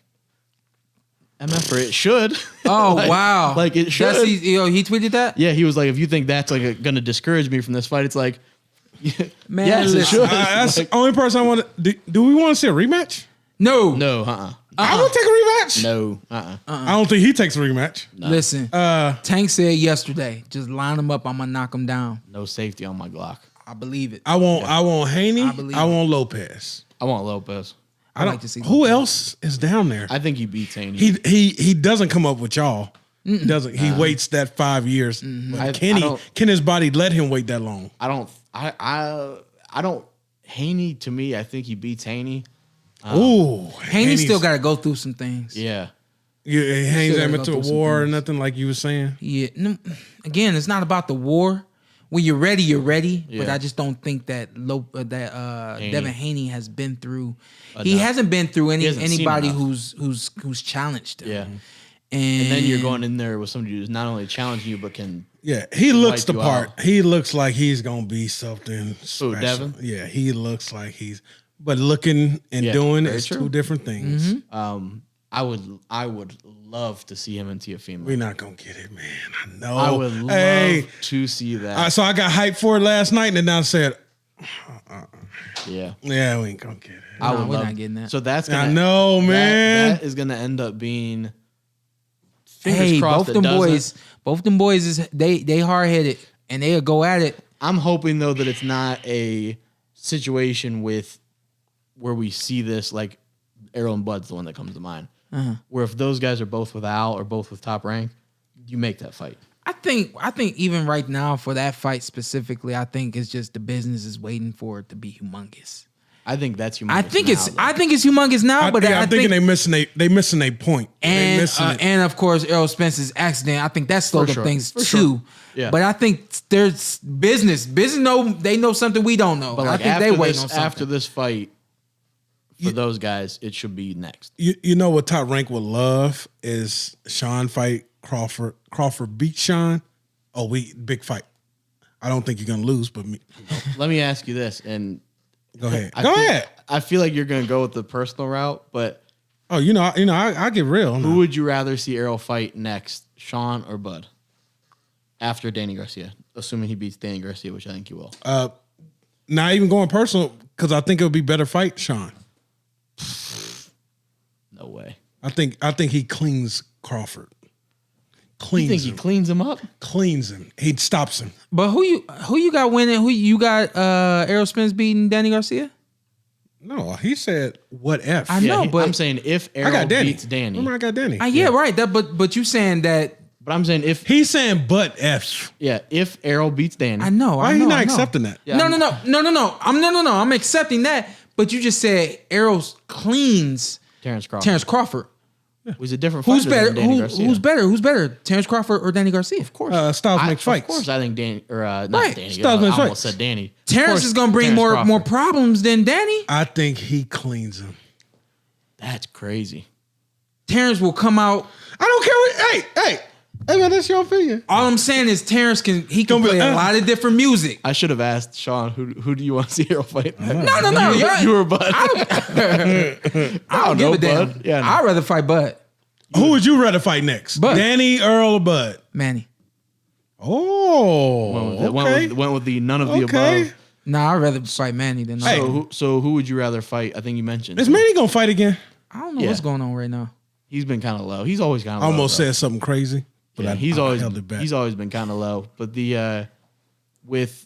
MF, it should. Oh Like- wow, like it should. He tweeted that. Yeah, he was like, if you think that's like going to discourage me from this fight, it's like, Man, yes, it listen. should. That's Like, the only person I want to. Do we want to see a rematch? No, no, I would take a rematch. no, I don't think he takes a rematch. Listen. Tank said yesterday, just line him up. I'm gonna knock him down. no safety on my Glock. I believe it. I want Haney. I I, believe want Lopez. I want Lopez. I like to see Who else is down there? I think he beats Haney. He doesn't come up with y'all. He doesn't. He waits that 5 years. But I can don't- can his body let him wait that long? I don't. Haney, to me, I think he beats Haney. Ooh, Haney still got to go through some things. Yeah. Haney's gotta ain't go to a through some war or things. nothing like you were saying. Yeah. No, again, it's not about the war. When you're ready, you're ready. But Yeah. I just don't think that Haney. Devin Haney has been through. He Enough. hasn't been through He hasn't seen anybody enough. who's challenged him. Yeah. And And then you're going in there with somebody who's not only challenging you, but can. Yeah, he looks wipe the you part. out. He looks like he's gonna be something special. Devin? Yeah, he looks like he's. But looking and Yeah, doing very is true. 2 different things. I would love to see him in Teofimo. We're not gonna get it, man. I know. I would love Hey, to see that. so I got hyped for it last night, and then I said, Yeah. "Yeah, we ain't gonna get it." I No, would we're love. not getting that. So that's I gonna. know, man. That is gonna end up being. Fingers hey, crossed both it them doesn't. boys is they hard headed and they'll go at it. I'm hoping though that it's not a situation with where we see this like Errol and Bud's the one that comes to mind. Where if those guys are both with Al or both with Top Rank, you make that fight. I think even right now for that fight specifically, I think it's just the business is waiting for it to be humongous. I think that's humongous. I think now, it's though. I think it's humongous now, but I'm I thinking think they missing a point. They and missing it. and of course Errol Spence's accident. I think that slowed up sure. things For too. sure. Yeah. But I think there's business. They know something we don't know. But I like think they after waiting on this, something. after this fight, for those guys, it should be next. You know what Top Rank would love is Sean fight Crawford. Crawford beat Sean. Oh, big fight. I don't think you're gonna lose, but Let me ask you this, and go ahead. Go ahead. I feel like you're gonna go with the personal route, but Oh, I get real. who would you rather see Errol fight next, Sean or Bud? After Danny Garcia, assuming he beats Danny Garcia, which I think he will. Not even going personal because I think it would be better fight Sean. No way. I think he cleans Crawford. You Cleans think he him. cleans him up? Cleans him. He stops him. But who you got winning? Who you got? Errol Spence beating Danny Garcia. No, he said what if? I know, but I'm saying if I Errol got Danny. beats Danny, Remember, I got Danny. yeah, right. That but you saying that? but I'm saying if He's saying but if. if Errol beats Danny, I know. Why I are you know, not I know. accepting that? Yeah, No. I'm accepting that. But you just said Errol cleans Terrence Crawford. Terrence Crawford. was a different. Who's fighter better? than Danny Garcia. Who's better? Who's better? Terrence Crawford or Danny Garcia? Of course. Styles I, make fights. Of course, I think Danny or not Right. Danny. Styles I make almost fights. said Danny. Of Terrence course, is gonna bring Terrence more Crawford. problems than Danny. I think he cleans him. That's crazy. Terrence will come out. I don't care. Hey, man, that's your opinion. All I'm saying is Terrence can Gonna be- play a lot of different music. I should have asked Sean who do you want to see Errol fight? No. You were Bud. I don't give know, a damn. Bud. Yeah, I know. I'd rather fight Bud. Who would you rather fight next? Bud. Danny, Earl, or Bud? Manny. Oh, okay. Went with the none of the Okay. above. Nah, I'd rather fight Manny than Hey. So who would you rather fight? I think you mentioned. Is Manny gonna fight again? I don't know Yeah. what's going on right now. He's been kind of low. He's always kind of I low. almost though. said something crazy. But Yeah, I he's always been kind of low. But the with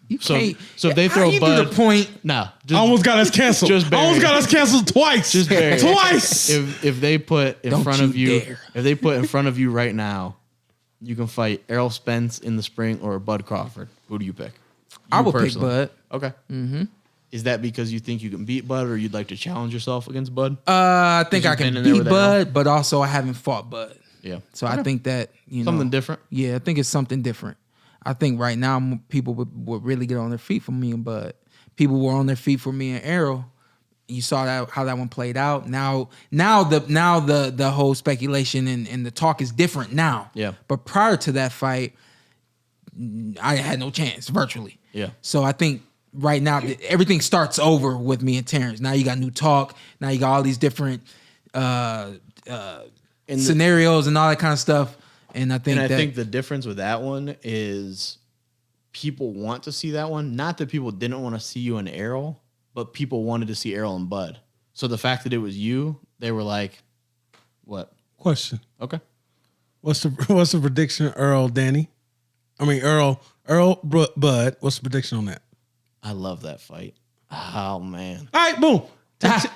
You so can't- so if they how throw you Bud, do the point. no, I almost got us canceled. Just barely. Almost got us canceled twice. Just barely. Twice. If they put in Don't front you of you, dare. if they put in front of you right now, you can fight Errol Spence in the spring or Bud Crawford. Who do you pick? I You would pick personally. Bud. Okay. Mm-hmm. Is that because you think you can beat Bud, or you'd like to challenge yourself against Bud? I think you've I can been in there beat with Errol? Bud, but also I haven't fought Bud. Yeah. So I think that Something different? Yeah, I think it's something different. I think right now people would really get on their feet for me and Bud. People were on their feet for me and Errol. You saw that how that one played out. Now the whole speculation and the talk is different now. Yeah. But prior to that fight, I had no chance virtually. Yeah. So I think right now everything starts over with me and Terrence. Now you got new talk. Now you got all these different scenarios and all that kind of stuff. And I think the difference with that one is people want to see that one. Not that people didn't want to see you and Errol, but people wanted to see Errol and Bud. So the fact that it was you, they were like, "What?" Question. Okay. What's the prediction, Earl, Danny? I mean, Earl, Bud. What's the prediction on that? I love that fight. Oh man. All right, boom.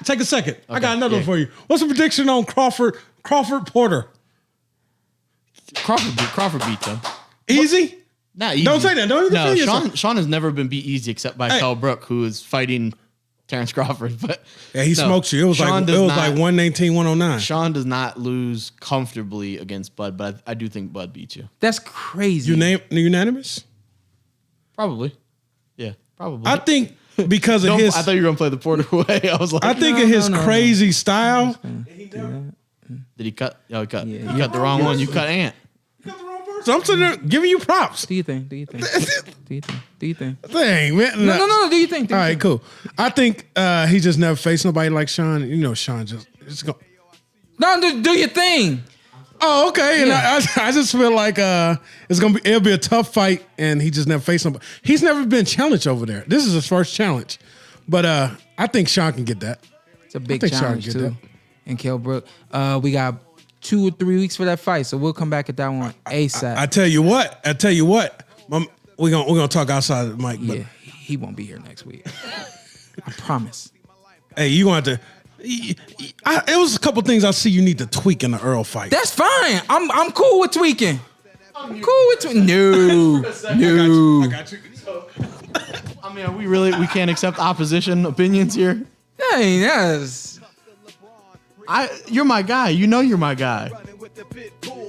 Take a second. I got another one for you. What's the prediction on Crawford Porter? Crawford beat them. Easy? Not easy. Don't say that. Don't even No, feel yourself. Sean has never been beat easy except by Kell Brook, who is fighting Terrence Crawford. But Yeah, he smoked you. It was Sean like 119, 109. Sean does not lose comfortably against Bud, but I do think Bud beats you. that's crazy. You name unanimous? Probably. Yeah, probably. I think because of his. I thought you were gonna play the Porter way. I was like, I think of his crazy style. did he cut? Oh, he cut. Yeah. He cut the wrong one. You cut Ant. So I'm sitting there giving you props. Do you think? Do you think? Dang, man. No. Do you think? All right, cool. I think he just never faced nobody like Sean. You know, Sean just go. No, do your thing. Oh, okay. And I just feel like it'll be a tough fight, and he just never faced somebody. He's never been challenged over there. This is his first challenge, but I think Sean can get that. It's a big think Sean challenge get too. that. And Kell Brook. We got 2 or 3 weeks for that fight, so we'll come back at that one ASAP. I tell you what. We're gonna talk outside of the mic, but yeah, he won't be here next week. I promise. hey, you gonna have to. It was a couple things I see you need to tweak in the Earl fight. That's fine. I'm cool with tweaking. I'm cool with tweaking. No. I got you. I mean, we can't accept opposition opinions here. Dang, that's You're my guy. You know you're my guy.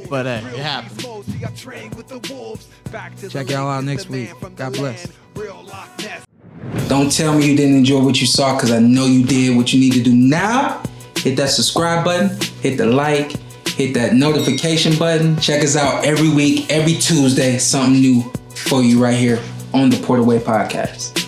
But hey, it happens. Check y'all out next week. God bless. Don't tell me you didn't enjoy what you saw, because I know you did. What you need to do now, hit that subscribe button, hit the like, hit that notification button. Check us out every week, every Tuesday, something new for you right here on the Porterweight Podcast.